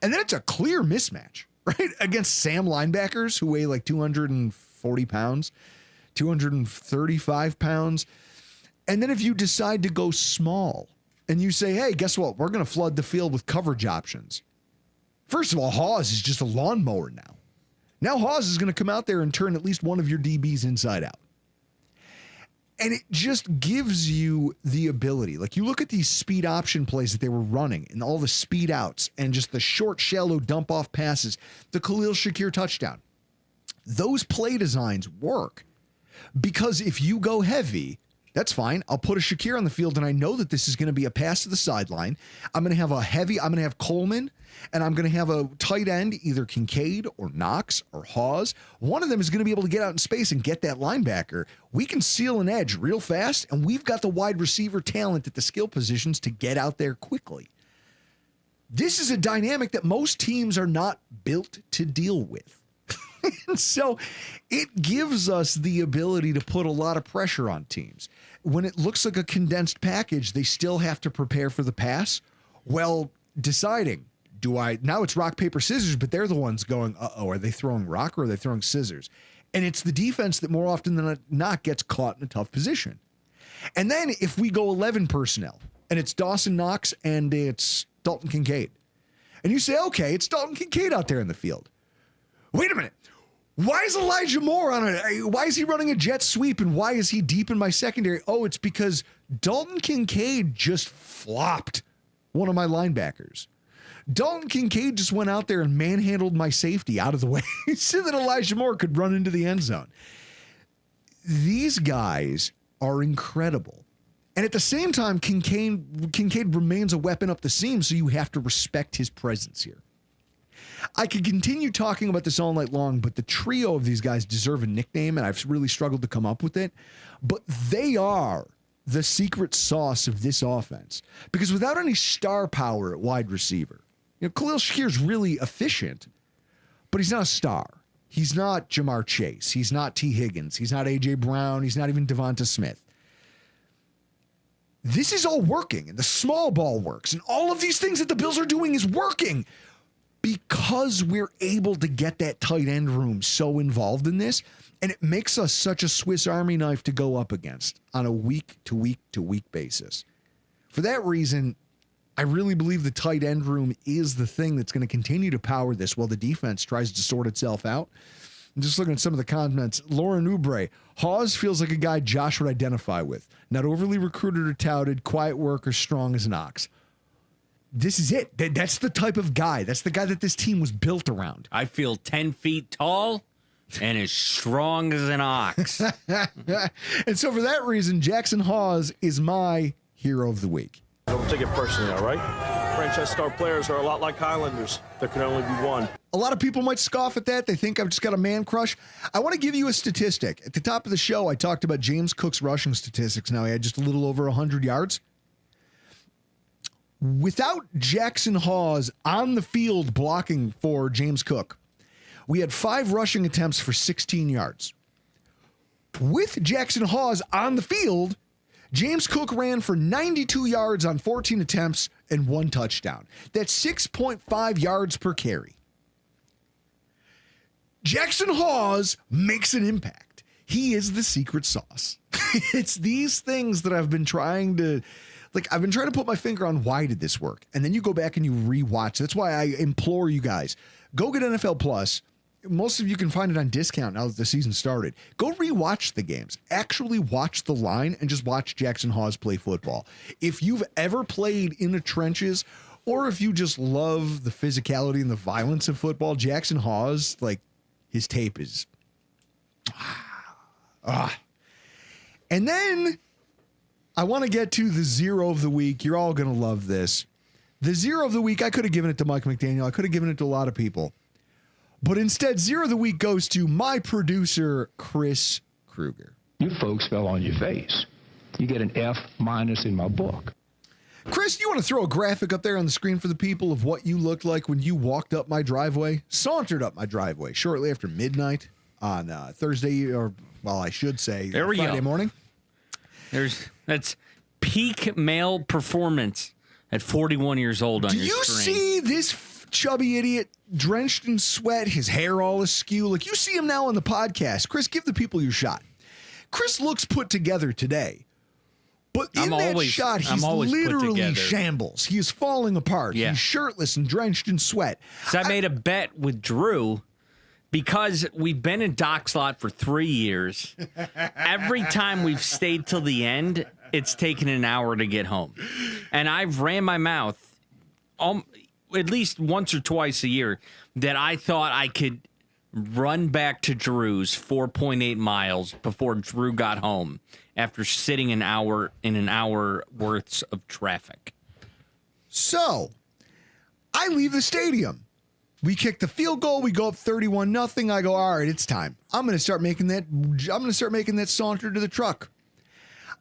And then it's a clear mismatch, right? Against Sam linebackers who weigh like 240 pounds. 235 pounds. And then if you decide to go small and you say, hey, guess what? We're going to flood the field with coverage options. First of all, Hawes is just a lawnmower now. Now Hawes is going to come out there and turn at least one of your DBs inside out. And it just gives you the ability. Like, you look at these speed option plays that they were running and all the speed outs and just the short, shallow dump off passes, the Khalil Shakir touchdown. Those play designs work. Because if you go heavy, that's fine. I'll put a Shakir on the field, and I know that this is going to be a pass to the sideline. I'm going to have Coleman, and I'm going to have a tight end, either Kincaid or Knox or Hawes. One of them is going to be able to get out in space and get that linebacker. We can seal an edge real fast, and we've got the wide receiver talent at the skill positions to get out there quickly. This is a dynamic that most teams are not built to deal with. And so it gives us the ability to put a lot of pressure on teams. When it looks like a condensed package, they still have to prepare for the pass. Well, deciding, now it's rock, paper, scissors, but they're the ones going, are they throwing rock or are they throwing scissors? And it's the defense that more often than not gets caught in a tough position. And then if we go 11 personnel and it's Dawson Knox and it's Dalton Kincaid, and you say, okay, it's Dalton Kincaid out there in the field. Wait a minute. Why is Elijah Moore why is he running a jet sweep and why is he deep in my secondary? Oh, it's because Dalton Kincaid just flopped one of my linebackers. Dalton Kincaid just went out there and manhandled my safety out of the way so that Elijah Moore could run into the end zone. These guys are incredible. And at the same time, Kincaid remains a weapon up the seam, so you have to respect his presence here. I could continue talking about this all night long, but the trio of these guys deserve a nickname, and I've really struggled to come up with it. But they are the secret sauce of this offense. Because without any star power at wide receiver, Khalil Shakir's really efficient, but he's not a star. He's not Jamar Chase. He's not T. Higgins. He's not A.J. Brown. He's not even Devonta Smith. This is all working, and the small ball works, and all of these things that the Bills are doing is working. Because we're able to get that tight end room so involved in this, and it makes us such a Swiss Army knife to go up against on a week-to-week-to-week basis. For that reason, I really believe the tight end room is the thing that's going to continue to power this while the defense tries to sort itself out. I'm just looking at some of the comments. Lauren Oubre, Hawes feels like a guy Josh would identify with. Not overly recruited or touted, quiet worker, strong as an ox. this is it. That's the type of guy. That's the guy that this team was built around. I feel 10 feet tall and as strong as an ox. And so for that reason, Jackson Hawes is my hero of the week. Don't take it personally, all right? Franchise star players are a lot like Highlanders. There can only be one. A lot of people might scoff at that. They think I've just got a man crush. I want to give you a statistic. At the top of the show, I talked about James Cook's rushing statistics. Now he had just a little over 100 yards. Without Jackson Hawes on the field blocking for James Cook, we had 5 rushing attempts for 16 yards. With Jackson Hawes on the field, James Cook ran for 92 yards on 14 attempts and 1 touchdown. That's 6.5 yards per carry. Jackson Hawes makes an impact. He is the secret sauce. It's these things that I've been trying to put my finger on. Why did this work? And then you go back and you rewatch. That's why I implore you guys, go get NFL Plus. Most of you can find it on discount now that the season started. Go rewatch the games. Actually watch the line and just watch Jackson Hawes play football. If you've ever played in the trenches, or if you just love the physicality and the violence of football, Jackson Hawes, like, his tape is... And then I want to get to the zero of the week. You're all going to love this. The zero of the week, I could have given it to Mike McDaniel. I could have given it to a lot of people. But instead, zero of the week goes to my producer, Chris Kruger. You folks fell on your face. You get an F- in my book. Chris, you want to throw a graphic up there on the screen for the people of what you looked like when you walked up my driveway, sauntered up my driveway shortly after midnight on Thursday, or, well, I should say Friday morning? That's peak male performance at 41 years old on your screen. Do you see this chubby idiot drenched in sweat, his hair all askew? Like, you see him now on the podcast. Chris, give the people your shot. Chris looks put together today. But in that shot, he's literally shambles. He is falling apart. Yeah. He's shirtless and drenched in sweat. So I made a bet with Drew because we've been in Doc's lot for 3 years. Every time we've stayed till the end, it's taken an hour to get home. And I've ran my mouth at least once or twice a year that I thought I could run back to Drew's 4.8 miles before Drew got home after sitting an hour worth of traffic. So I leave the stadium. We kick the field goal. We go up 31-0. I go, all right, it's time. I'm going to start making that saunter to the truck.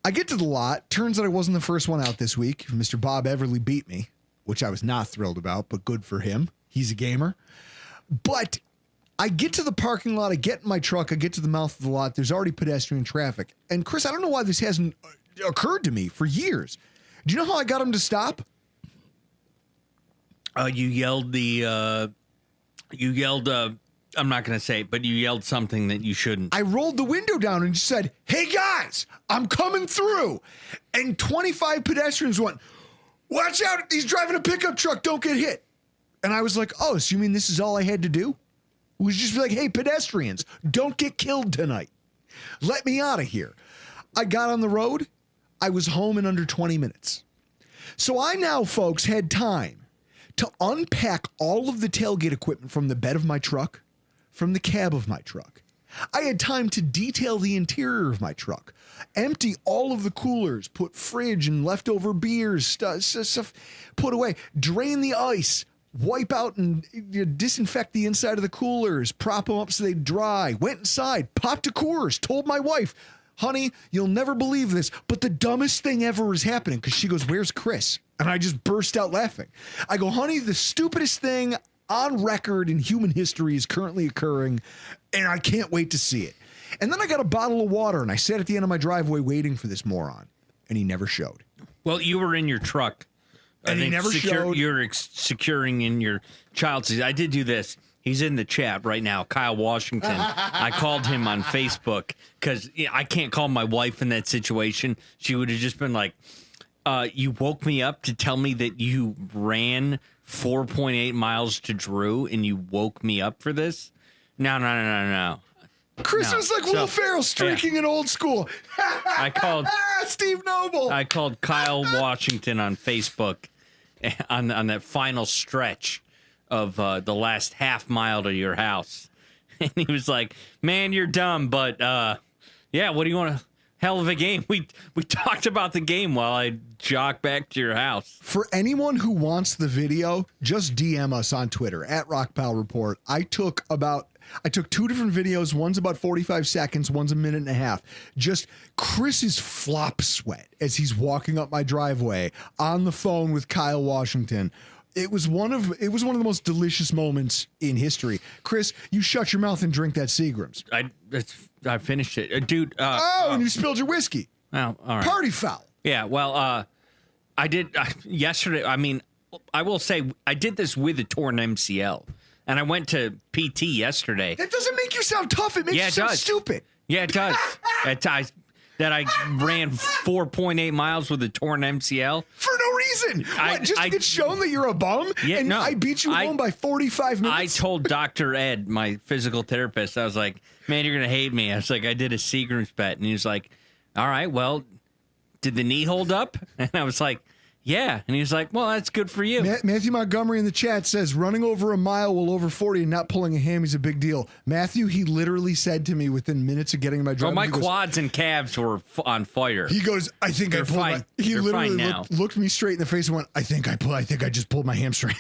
I get to the lot. Turns out I wasn't the first one out this week. Mr. Bob Everly beat me, which I was not thrilled about, but good for him. He's a gamer. But I get to the parking lot. I get in my truck. I get to the mouth of the lot. There's already pedestrian traffic. And Chris, I don't know why this hasn't occurred to me for years. Do you know how I got him to stop? You yelled I'm not going to say it, but you yelled something that you shouldn't. I rolled the window down and said, hey guys, I'm coming through. And 25 pedestrians went, watch out, he's driving a pickup truck, don't get hit. And I was like, oh, so you mean this is all I had to do? It was just like, hey, pedestrians, don't get killed tonight. Let me out of here. I got on the road. I was home in under 20 minutes. So I now, folks, had time to unpack all of the tailgate equipment from the bed of my truck, from the cab of my truck. I had time to detail the interior of my truck, empty all of the coolers, put fridge and leftover beers, stuff put away, drain the ice, wipe out and disinfect the inside of the coolers, prop them up so they dry, went inside, popped a Coors, told my wife, honey, you'll never believe this, but the dumbest thing ever is happening, because she goes, where's Chris? And I just burst out laughing. I go, honey, the stupidest thing on record in human history is currently occurring, and I can't wait to see it. And then I got a bottle of water, and I sat at the end of my driveway waiting for this moron, and he never showed. Well, you were in your truck. And he never showed. You're securing in your child's seat. I did do this. He's in the chat right now, Kyle Washington. I called him on Facebook because I can't call my wife in that situation. She would have just been like, you woke me up to tell me that you ran 4.8 miles to Drew and you woke me up for this? No. Chris was like Will Ferrell streaking in old school. I called Steve Noble. I called Kyle Washington on Facebook, on that final stretch of the last half mile to your house. And he was like, man, you're dumb, but yeah, what do you want to... Hell of a game. We talked about the game while I jog back to your house. For anyone who wants the video, just DM us on Twitter at Rockpile Report. I took 2 different videos. One's about 45 seconds. One's a minute and a half. Just Chris's flop sweat as he's walking up my driveway on the phone with Kyle Washington. It was one of the most delicious moments in history. Chris, you shut your mouth and drink that Seagram's. I finished it, dude. And you spilled your whiskey. Well, all right. Party foul. Yeah. Well, I did yesterday. I mean, I will say I did this with a torn MCL, and I went to PT yesterday. That doesn't make you sound tough. It makes you sound stupid. Yeah, it does. That I ran 4.8 miles with a torn MCL. For no reason. Just to get shown that you're a bum? Yeah, and no. I beat you home by 45 minutes? I told Dr. Ed, my physical therapist, I was like, man, you're going to hate me. I was like, I did a Seagram's bet. And he was like, all right, well, did the knee hold up? And I was like, yeah. And he was like, well, that's good for you. Matthew Montgomery in the chat says, running over a mile while over 40 and not pulling a hammy is a big deal. Matthew, he literally said to me within minutes of getting in my drive. Oh, my quads and calves were on fire. He goes, I think I pulled my... He They're literally looked me straight in the face and went, I think I just pulled my hamstring.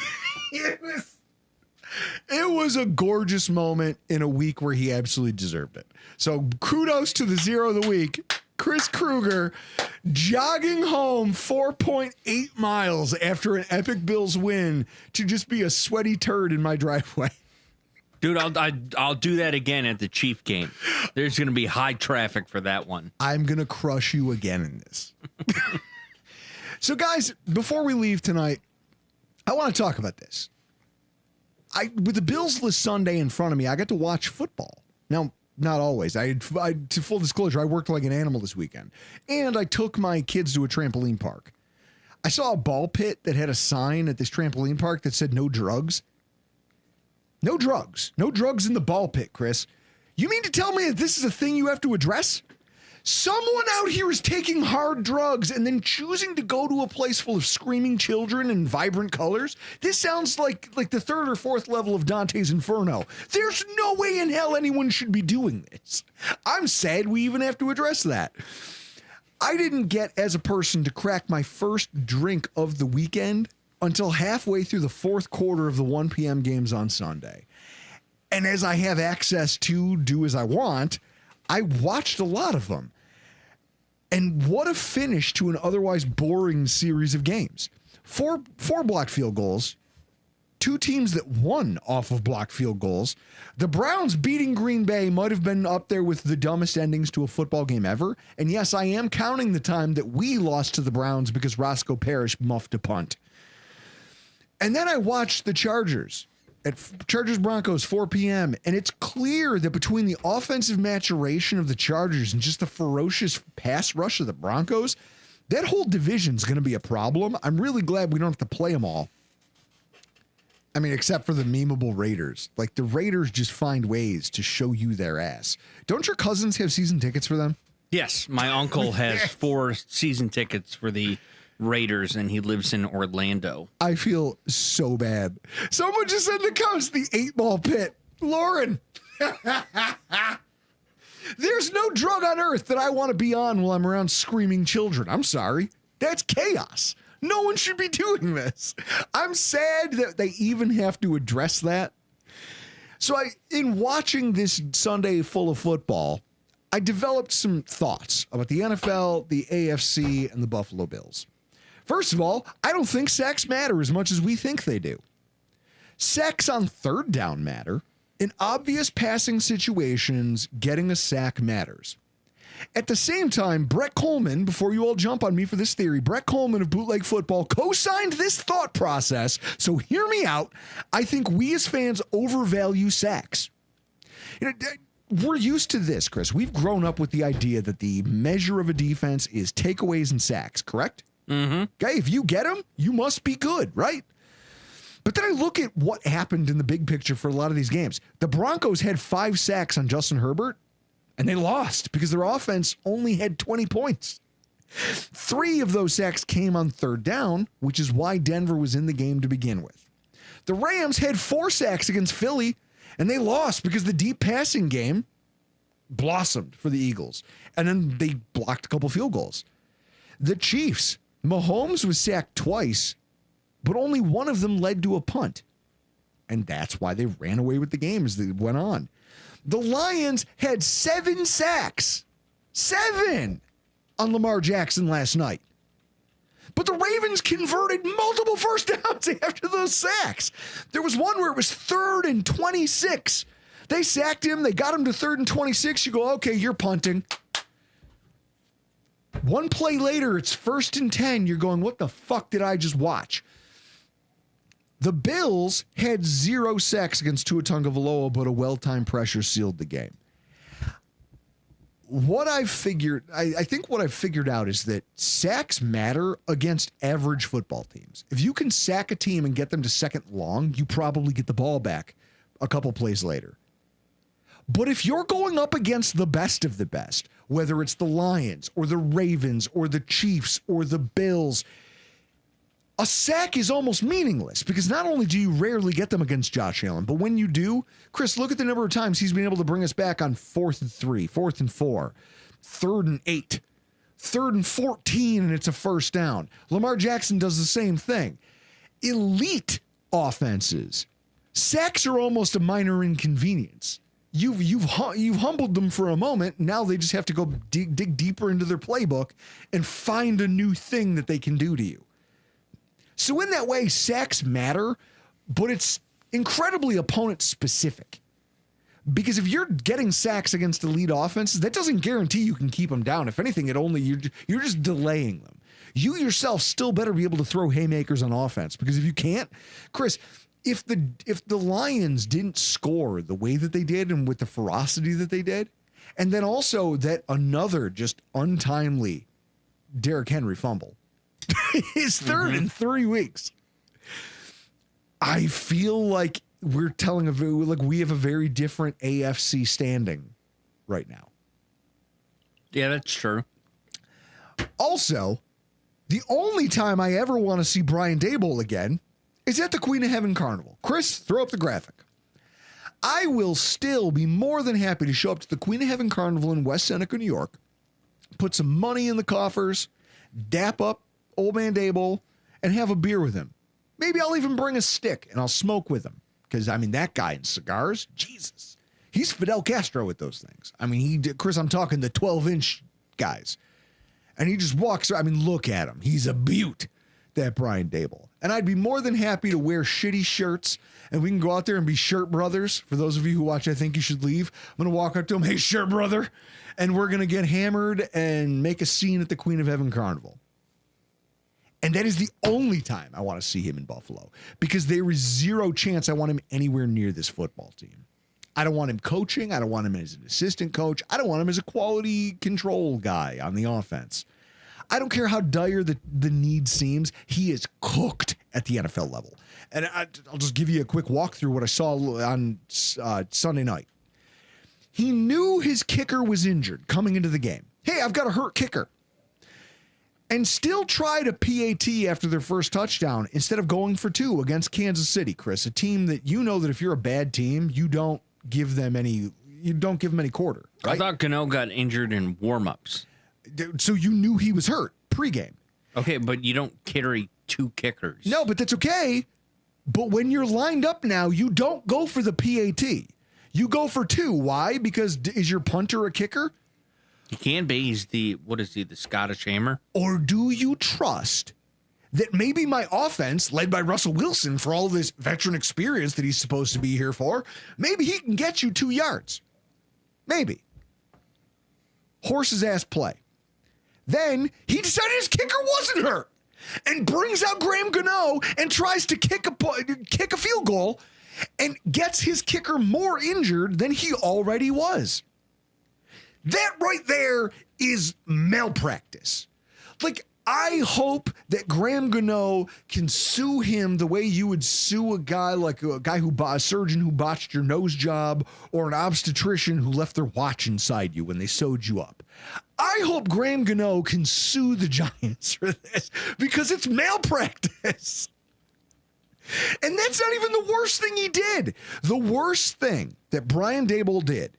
It was a gorgeous moment in a week where he absolutely deserved it. So kudos to the zero of the week. Chris Kruger jogging home 4.8 miles after an epic Bills win to just be a sweaty turd in my driveway. Dude, I'll do that again at the Chief game. There's going to be high traffic for that one. I'm going to crush you again in this. So, guys, before we leave tonight, I want to talk about this. With the Bills list Sunday in front of me, I got to watch football. Now, not always. To full disclosure, I worked like an animal this weekend. And I took my kids to a trampoline park. I saw a ball pit that had a sign at this trampoline park that said no drugs. No drugs. No drugs in the ball pit, Chris. You mean to tell me that this is a thing you have to address? Someone out here is taking hard drugs and then choosing to go to a place full of screaming children and vibrant colors. This sounds like the third or fourth level of Dante's Inferno. There's no way in hell anyone should be doing this. I'm sad we even have to address that. I didn't get, as a person, to crack my first drink of the weekend until halfway through the fourth quarter of the 1 p.m. games on Sunday. And as I have access to do as I want, I watched a lot of them. And what a finish to an otherwise boring series of games. Four blocked field goals, 2 teams that won off of blocked field goals. The Browns beating Green Bay might have been up there with the dumbest endings to a football game ever. And yes, I am counting the time that we lost to the Browns because Roscoe Parrish muffed a punt. And then I watched the Chargers. At Chargers-Broncos, 4 p.m., and it's clear that between the offensive maturation of the Chargers and just the ferocious pass rush of the Broncos, that whole division's going to be a problem. I'm really glad we don't have to play them all. I mean, except for the memeable Raiders. Like, the Raiders just find ways to show you their ass. Don't your cousins have season tickets for them? Yes, my uncle has 4 season tickets for the Raiders, and he lives in Orlando. I feel so bad. Someone just said in the comments, the 8-ball pit. Lauren. There's no drug on earth that I want to be on while I'm around screaming children. I'm sorry. That's chaos. No one should be doing this. I'm sad that they even have to address that. So in watching this Sunday full of football, I developed some thoughts about the NFL, the AFC, and the Buffalo Bills. First of all, I don't think sacks matter as much as we think they do. Sacks on third down matter. In obvious passing situations, getting a sack matters. At the same time, Brett Coleman, before you all jump on me for this theory, Brett Coleman of Bootleg Football co-signed this thought process, so hear me out. I think we as fans overvalue sacks. You know, we're used to this, Chris. We've grown up with the idea that the measure of a defense is takeaways and sacks, correct? Mm-hmm. Okay, if you get them, you must be good, right? But then I look at what happened in the big picture for a lot of these games. The Broncos had 5 sacks on Justin Herbert, and they lost because their offense only had 20 points. 3 of those sacks came on 3rd down, which is why Denver was in the game to begin with. The Rams had 4 sacks against Philly, and they lost because the deep passing game blossomed for the Eagles. And then they blocked a couple field goals. The Chiefs, Mahomes was sacked twice, but only one of them led to a punt. And that's why they ran away with the game as they went on. The Lions had 7 sacks. 7 on Lamar Jackson last night. But the Ravens converted multiple first downs after those sacks. There was one where it was 3rd and 26. They sacked him. They got him to 3rd and 26. You go, okay, you're punting. One play later, it's 1st and 10. You're going, what the fuck did I just watch? The Bills had 0 sacks against Tua Tagovailoa, but a well-timed pressure sealed the game. What I've figured, I think what I've figured out is that sacks matter against average football teams. If you can sack a team and get them to 2nd long, you probably get the ball back a couple plays later. But if you're going up against the best of the best, whether it's the Lions or the Ravens or the Chiefs or the Bills, a sack is almost meaningless because not only do you rarely get them against Josh Allen, but when you do, Chris, look at the number of times he's been able to bring us back on 4th and 3, 4th and 4, 3rd and 8, 3rd and 14, and it's a first down. Lamar Jackson does the same thing. Elite offenses, sacks are almost a minor inconvenience. You've humbled them for a moment. Now they just have to go dig deeper into their playbook and find a new thing that they can do to you. So in that way, sacks matter, but it's incredibly opponent specific. Because if you're getting sacks against elite offenses, that doesn't guarantee you can keep them down. If anything, you're just delaying them. You yourself still better be able to throw haymakers on offense, because if you can't, Chris, if the Lions didn't score the way that they did and with the ferocity that they did, and then also that another just untimely Derrick Henry fumble, his 3rd in 3 weeks, I feel like we have a very different AFC standing right now. Yeah, that's true. Also, the only time I ever want to see Brian Daboll again is at the Queen of Heaven Carnival. Chris, throw up the graphic. I will still be more than happy to show up to the Queen of Heaven Carnival in West Seneca, New York, put some money in the coffers, dap up old man Daboll, and have a beer with him. Maybe I'll even bring a stick and I'll smoke with him. Because, I mean, that guy in cigars, Jesus. He's Fidel Castro with those things. I mean, Chris, I'm talking the 12-inch guys. And he just walks, I mean, look at him. He's a beaut, that Brian Daboll. And I'd be more than happy to wear shitty shirts, and we can go out there and be shirt brothers. For those of you who watch I Think You Should Leave, I'm going to walk up to him, hey, shirt brother, and we're going to get hammered and make a scene at the Queen of Heaven Carnival. And that is the only time I want to see him in Buffalo, because there is 0 chance I want him anywhere near this football team. I don't want him coaching. I don't want him as an assistant coach. I don't want him as a quality control guy on the offense. I don't care how dire the need seems. He is cooked at the NFL level. And I'll just give you a quick walkthrough what I saw on Sunday night. He knew his kicker was injured coming into the game. Hey, I've got a hurt kicker. And still tried a PAT after their first touchdown instead of going for 2 against Kansas City, Chris, a team that you know that if you're a bad team, you don't give them any quarter. Right? I thought Gano got injured in warmups. So you knew he was hurt pregame. Okay, but you don't carry 2 kickers. No, but that's okay. But when you're lined up now, you don't go for the PAT. You go for 2. Why? Because is your punter a kicker? He can be. He's the Scottish Hammer? Or do you trust that maybe my offense, led by Russell Wilson for all this veteran experience that he's supposed to be here for, maybe he can get you 2 yards? Maybe. Horse's ass play. Then he decided his kicker wasn't hurt and brings out Graham Gano and tries to kick a field goal and gets his kicker more injured than he already was. That right there is malpractice. Like, I hope that Graham Gano can sue him the way you would sue a guy like a surgeon who botched your nose job or an obstetrician who left their watch inside you when they sewed you up. I hope Graham Gano can sue the Giants for this because it's malpractice. And that's not even the worst thing he did. The worst thing that Brian Daboll did,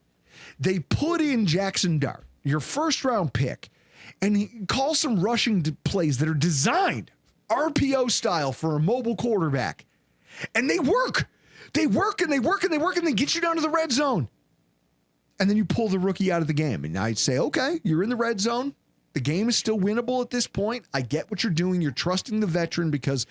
they put in Jackson Dart, your first round pick, and he calls some rushing plays that are designed RPO style for a mobile quarterback. And they work. They work and they work and they work and they get you down to the red zone. And then you pull the rookie out of the game. And I'd say, okay, you're in the red zone. The game is still winnable at this point. I get what you're doing. You're trusting the veteran because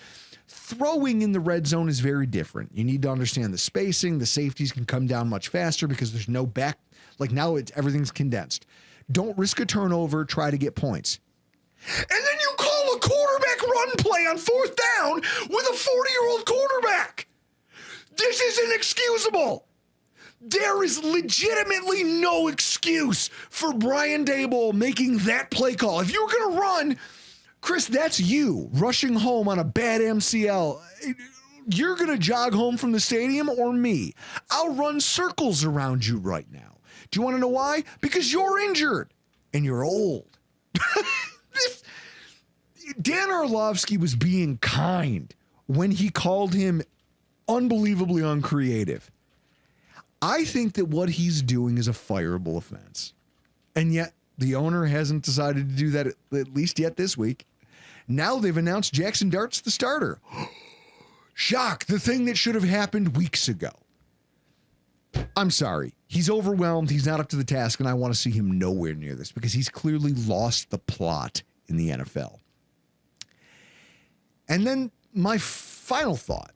throwing in the red zone is very different. You need to understand the spacing. The safeties can come down much faster because there's no back. Like now everything's condensed. Don't risk a turnover. Try to get points. And then you call a quarterback run play on 4th down with a 40-year-old quarterback. This is inexcusable. There is legitimately no excuse for Brian Daboll making that play call. If you were going to run, Chris, that's you rushing home on a bad MCL. You're going to jog home from the stadium or me. I'll run circles around you right now. Do you want to know why? Because you're injured and you're old. Dan Orlovsky was being kind when he called him unbelievably uncreative. I think that what he's doing is a fireable offense. And yet the owner hasn't decided to do that at least yet this week. Now they've announced Jackson Dart's the starter. Shock, the thing that should have happened weeks ago. I'm sorry. He's overwhelmed. He's not up to the task, and I want to see him nowhere near this because he's clearly lost the plot in the NFL. And then my final thought.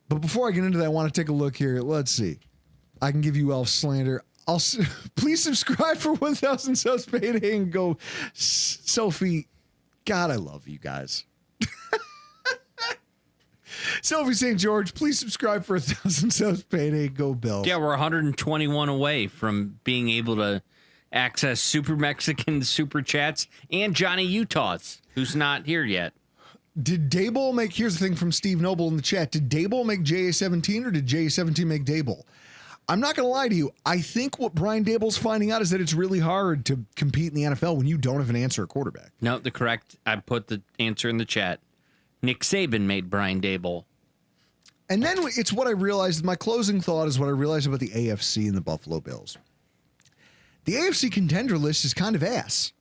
But before I get into that, I want to take a look here. Let's see. I can give you Elf slander. Please subscribe for 1,000 subs payday and go. Sophie, God, I love you guys. Sophie St. George, please subscribe for 1,000 subs payday. Go Bills. Yeah, we're 121 away from being able to access Super Mexican Super Chats and Johnny Utah's, who's not here yet. Did Daboll make, here's the thing from Steve Noble in the chat, did Daboll make JA-17 or did JA-17 make Daboll? I'm not going to lie to you. I think what Brian Daboll's finding out is that it's really hard to compete in the NFL when you don't have an answer at quarterback. No, I put the answer in the chat. Nick Saban made Brian Daboll. And then it's what I realized, my closing thought is what I realized about the AFC and the Buffalo Bills. The AFC contender list is kind of ass.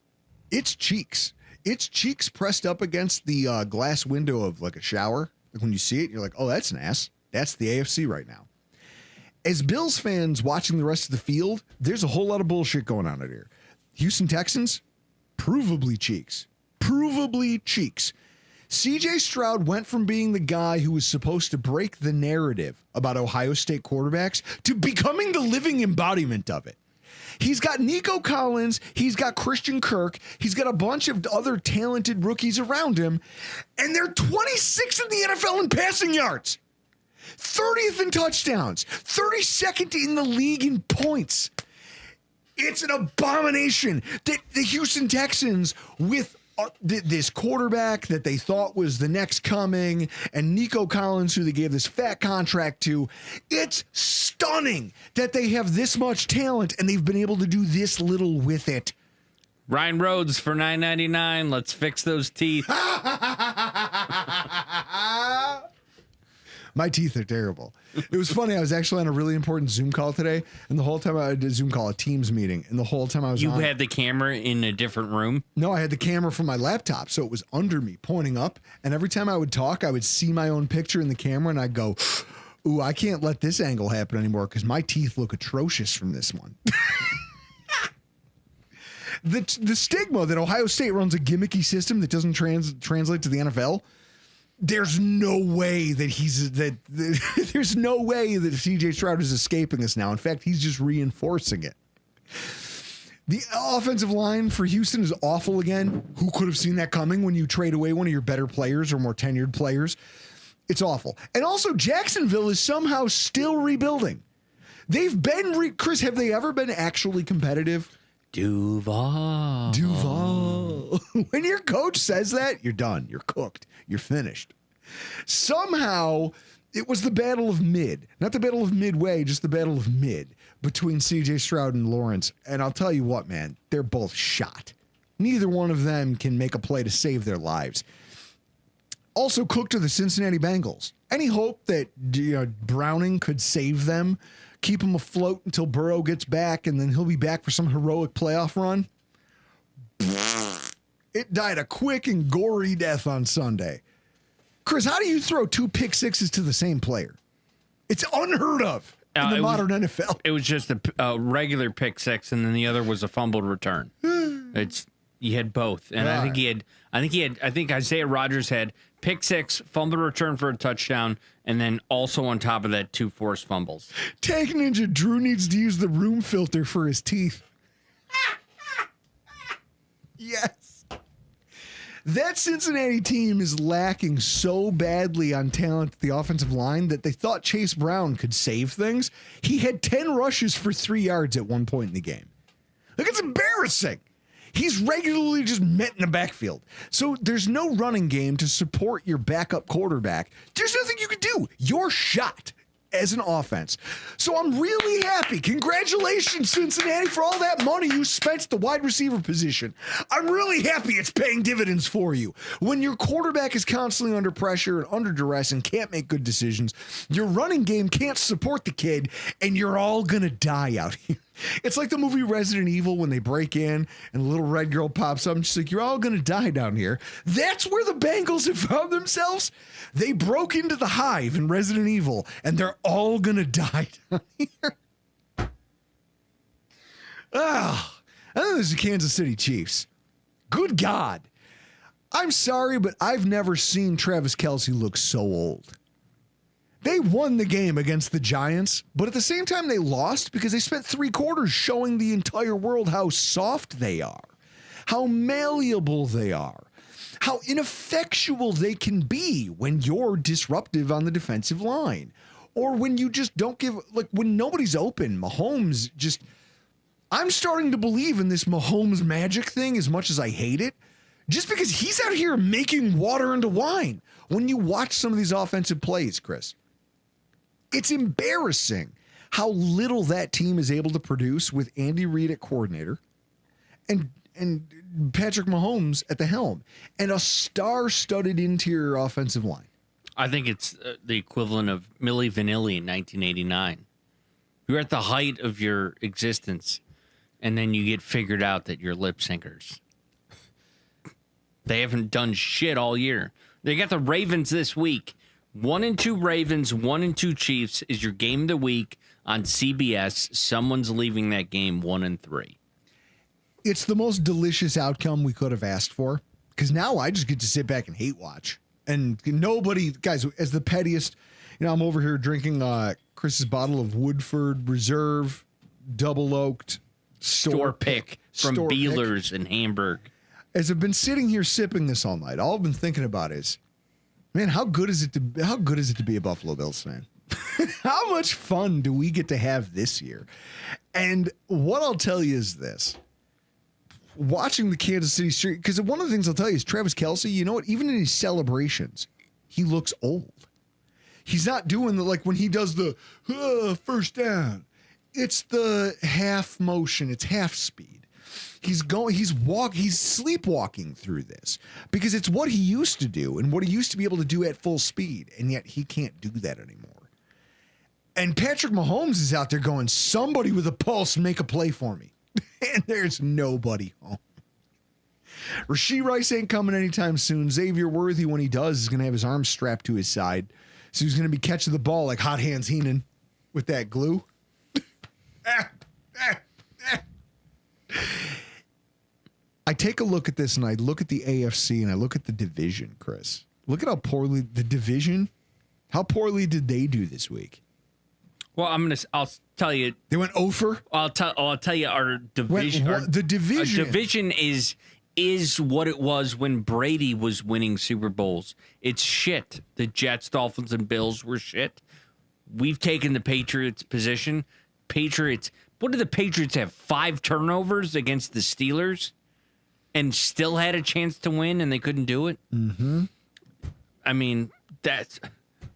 It's cheeks. It's cheeks pressed up against the glass window of like a shower. Like when you see it, you're like, oh, that's an ass. That's the AFC right now. As Bills fans watching the rest of the field, there's a whole lot of bullshit going on out here. Houston Texans, provably cheeks. Provably cheeks. CJ Stroud went from being the guy who was supposed to break the narrative about Ohio State quarterbacks to becoming the living embodiment of it. He's got Nico Collins. He's got Christian Kirk. He's got a bunch of other talented rookies around him. And they're 26th in the NFL in passing yards. 30th in touchdowns. 32nd in the league in points. It's an abomination that the Houston Texans, with this quarterback that they thought was the next coming, and Nico Collins, who they gave this fat contract to, it's stunning that they have this much talent and they've been able to do this little with it. Ryan Rhodes for $9.99. Let's fix those teeth. My teeth are terrible. It was funny. I was actually on a really important Zoom call today, and the whole time I did a Zoom call, a Teams meeting, and the whole time I was You had the camera in a different room? No, I had the camera from my laptop, so it was under me, pointing up, and every time I would talk, I would see my own picture in the camera, and I'd go, ooh, I can't let this angle happen anymore because my teeth look atrocious from this one. The stigma that Ohio State runs a gimmicky system that doesn't translate to the NFL, there's no way that there's no way that CJ Stroud is escaping this now. In fact, he's just reinforcing it. The offensive line for Houston is awful again. Who could have seen that coming when you trade away one of your better players or more tenured players? It's awful. And also, Jacksonville is somehow still rebuilding. They've been, Chris, have they ever been actually competitive? Duval. When your coach says that, you're done. You're cooked. You're finished. Somehow, it was the battle of mid. Not the battle of midway, just the battle of mid between C.J. Stroud and Lawrence. And I'll tell you what, man, they're both shot. Neither one of them can make a play to save their lives. Also cooked to the Cincinnati Bengals. Any hope that Browning could save them, keep them afloat until Burrow gets back, and then he'll be back for some heroic playoff run? It died a quick and gory death on Sunday. Chris, how do you throw 2 pick sixes to the same player? It's unheard of in the modern NFL. It was just a regular pick six, and then the other was a fumbled return. You had both, and I think Isaiah Rodgers had pick six, fumbled return for a touchdown, and then also on top of that 2 forced fumbles. Tag Ninja Drew needs to use the room filter for his teeth. Yes. That Cincinnati team is lacking so badly on talent at the offensive line that they thought Chase Brown could save things. He had 10 rushes for 3 yards at one point in the game. Look, it's embarrassing. He's regularly just met in the backfield. So there's no running game to support your backup quarterback. There's nothing you can do. You're shot as an offense. So I'm really happy. Congratulations, Cincinnati, for all that money you spent at the wide receiver position. I'm really happy it's paying dividends for you. When your quarterback is constantly under pressure and under duress and can't make good decisions, your running game can't support the kid, and you're all going to die out here. It's like the movie Resident Evil when they break in and the little red girl pops up and she's like, you're all going to die down here. That's where the Bengals have found themselves. They broke into the hive in Resident Evil and they're all going to die down here. I think this is the Kansas City Chiefs. Good God. I'm sorry, but I've never seen Travis Kelce look so old. They won the game against the Giants, but at the same time they lost because they spent 3 quarters showing the entire world how soft they are, how malleable they are, how ineffectual they can be when you're disruptive on the defensive line, or when you just don't give, like when nobody's open. Mahomes just, I'm starting to believe in this Mahomes magic thing as much as I hate it, just because he's out here making water into wine. When you watch some of these offensive plays, Chris, it's embarrassing how little that team is able to produce with Andy Reid at coordinator and Patrick Mahomes at the helm and a star-studded interior offensive line. I think it's the equivalent of Milli Vanilli in 1989. You're at the height of your existence, and then you get figured out that you're lip syncers. They haven't done shit all year. They got the Ravens this week. 1-2 Ravens, 1-2 Chiefs is your game of the week on CBS. Someone's leaving that game 1-3. It's the most delicious outcome we could have asked for, because now I just get to sit back and hate watch. And nobody, guys, as the pettiest, I'm over here drinking Chris's bottle of Woodford Reserve, double oaked, store pick from Beeler's in Hamburg. As I've been sitting here sipping this all night, all I've been thinking about is, man, how good is it to be a Buffalo Bills fan? How much fun do we get to have this year? And what I'll tell you is this. Watching the Kansas City Street, because one of the things I'll tell you is Travis Kelce, you know what? Even in his celebrations, he looks old. He's not doing like when he does the first down. It's the half motion. It's half speed. He's sleepwalking through this because it's what he used to do and what he used to be able to do at full speed, and yet he can't do that anymore. And Patrick Mahomes is out there going, somebody with a pulse, make a play for me. And there's nobody home. Rashee Rice ain't coming anytime soon. Xavier Worthy, when he does, is going to have his arms strapped to his side. So he's going to be catching the ball like Hot Hands Heenan with that glue. I take a look at this and I look at the AFC and I look at the division, Chris. Look at how poorly how poorly did they do this week? Well, I'll tell you. They went over? I'll tell you our division. The division. Our division is what it was when Brady was winning Super Bowls. It's shit. The Jets, Dolphins, and Bills were shit. We've taken the Patriots position. What did the Patriots have? 5 turnovers against the Steelers? and still had a chance to win, and they couldn't do it. Mm-hmm. I mean, I'm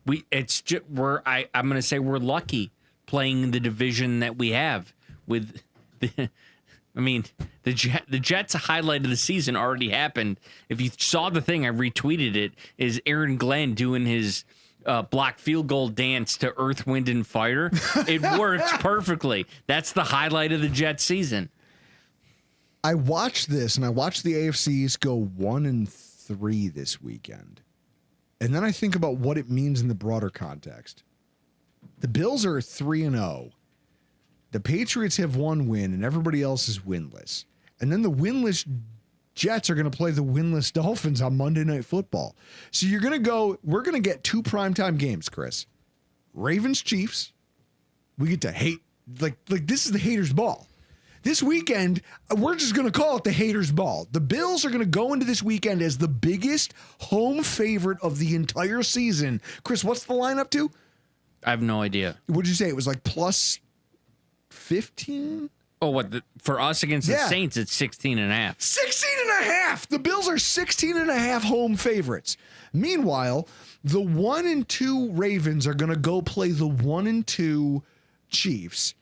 going to say we're lucky playing the division that we have with the. I mean, the Jets' highlight of the season already happened. If you saw the thing, I retweeted it. Is Aaron Glenn doing his block field goal dance to Earth, Wind, and Fire? It works perfectly. That's the highlight of the Jets season. I watched this, and I watched the AFCs go 1-3 this weekend. And then I think about what it means in the broader context. The Bills are 3-0. The Patriots have one win, and everybody else is winless. And then the winless Jets are going to play the winless Dolphins on Monday Night Football. So we're going to get 2 primetime games, Chris. Ravens, Chiefs. We get to hate, like this is the haters' ball. This weekend, we're just going to call it the haters' ball. The Bills are going to go into this weekend as the biggest home favorite of the entire season. Chris, what's the line up to? I have no idea. What did you say? It was like plus 15? Oh, what? For us against the Saints, it's 16.5. 16.5! The Bills are 16.5 home favorites. Meanwhile, the 1-2 Ravens are going to go play the 1-2 Chiefs,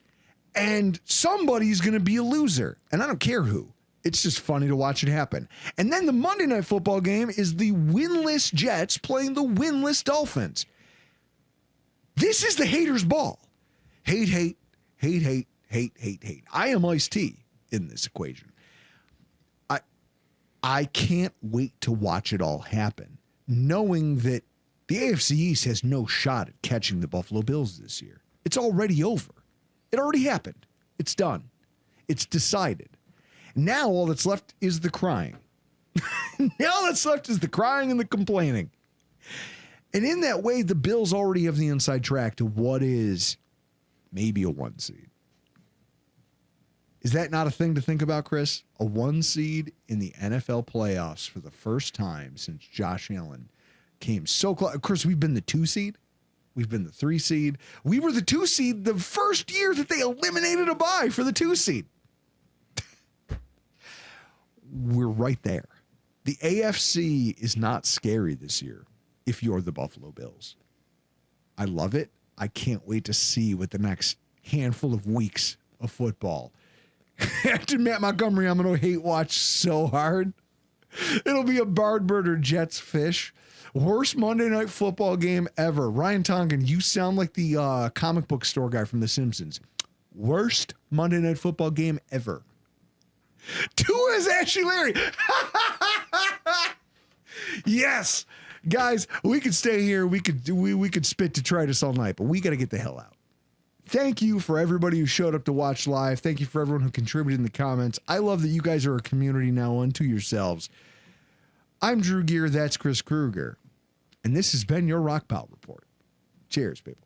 and somebody's going to be a loser. And I don't care who. It's just funny to watch it happen. And then the Monday Night Football game is the winless Jets playing the winless Dolphins. This is the haters' ball. Hate, hate, hate, hate, hate, hate, hate. I am Ice-T in this equation. I can't wait to watch it all happen, knowing that the AFC East has no shot at catching the Buffalo Bills this year. It's already over. It already happened. It's done. It's decided. Now all that's left is the crying. Now that's left is the crying and the complaining. And in that way, the Bills already have the inside track to what is maybe a 1 seed. Is that not a thing to think about, Chris? A 1 seed in the NFL playoffs for the first time since Josh Allen came so close. Of course, we've been the 2 seed. We've been the 3 seed. We were the 2 seed the first year that they eliminated a bye for the 2 seed. We're right there. The AFC is not scary this year if you're the Buffalo Bills. I love it. I can't wait to see what the next handful of weeks of football. After Matt Montgomery, I'm going to hate watch so hard. It'll be a barred birder Jets fish. Worst Monday Night Football game ever. Ryan Tonkin, you sound like the comic book store guy from The Simpsons. Worst Monday Night Football game ever. 2 is Ashley Larry. Yes. Guys, we could stay here. We could spit detritus all night, but we got to get the hell out. Thank you for everybody who showed up to watch live. Thank you for everyone who contributed in the comments. I love that you guys are a community now unto yourselves. I'm Drew Gear. That's Chris Kruger. And this has been your Rockpile Report. Cheers, people.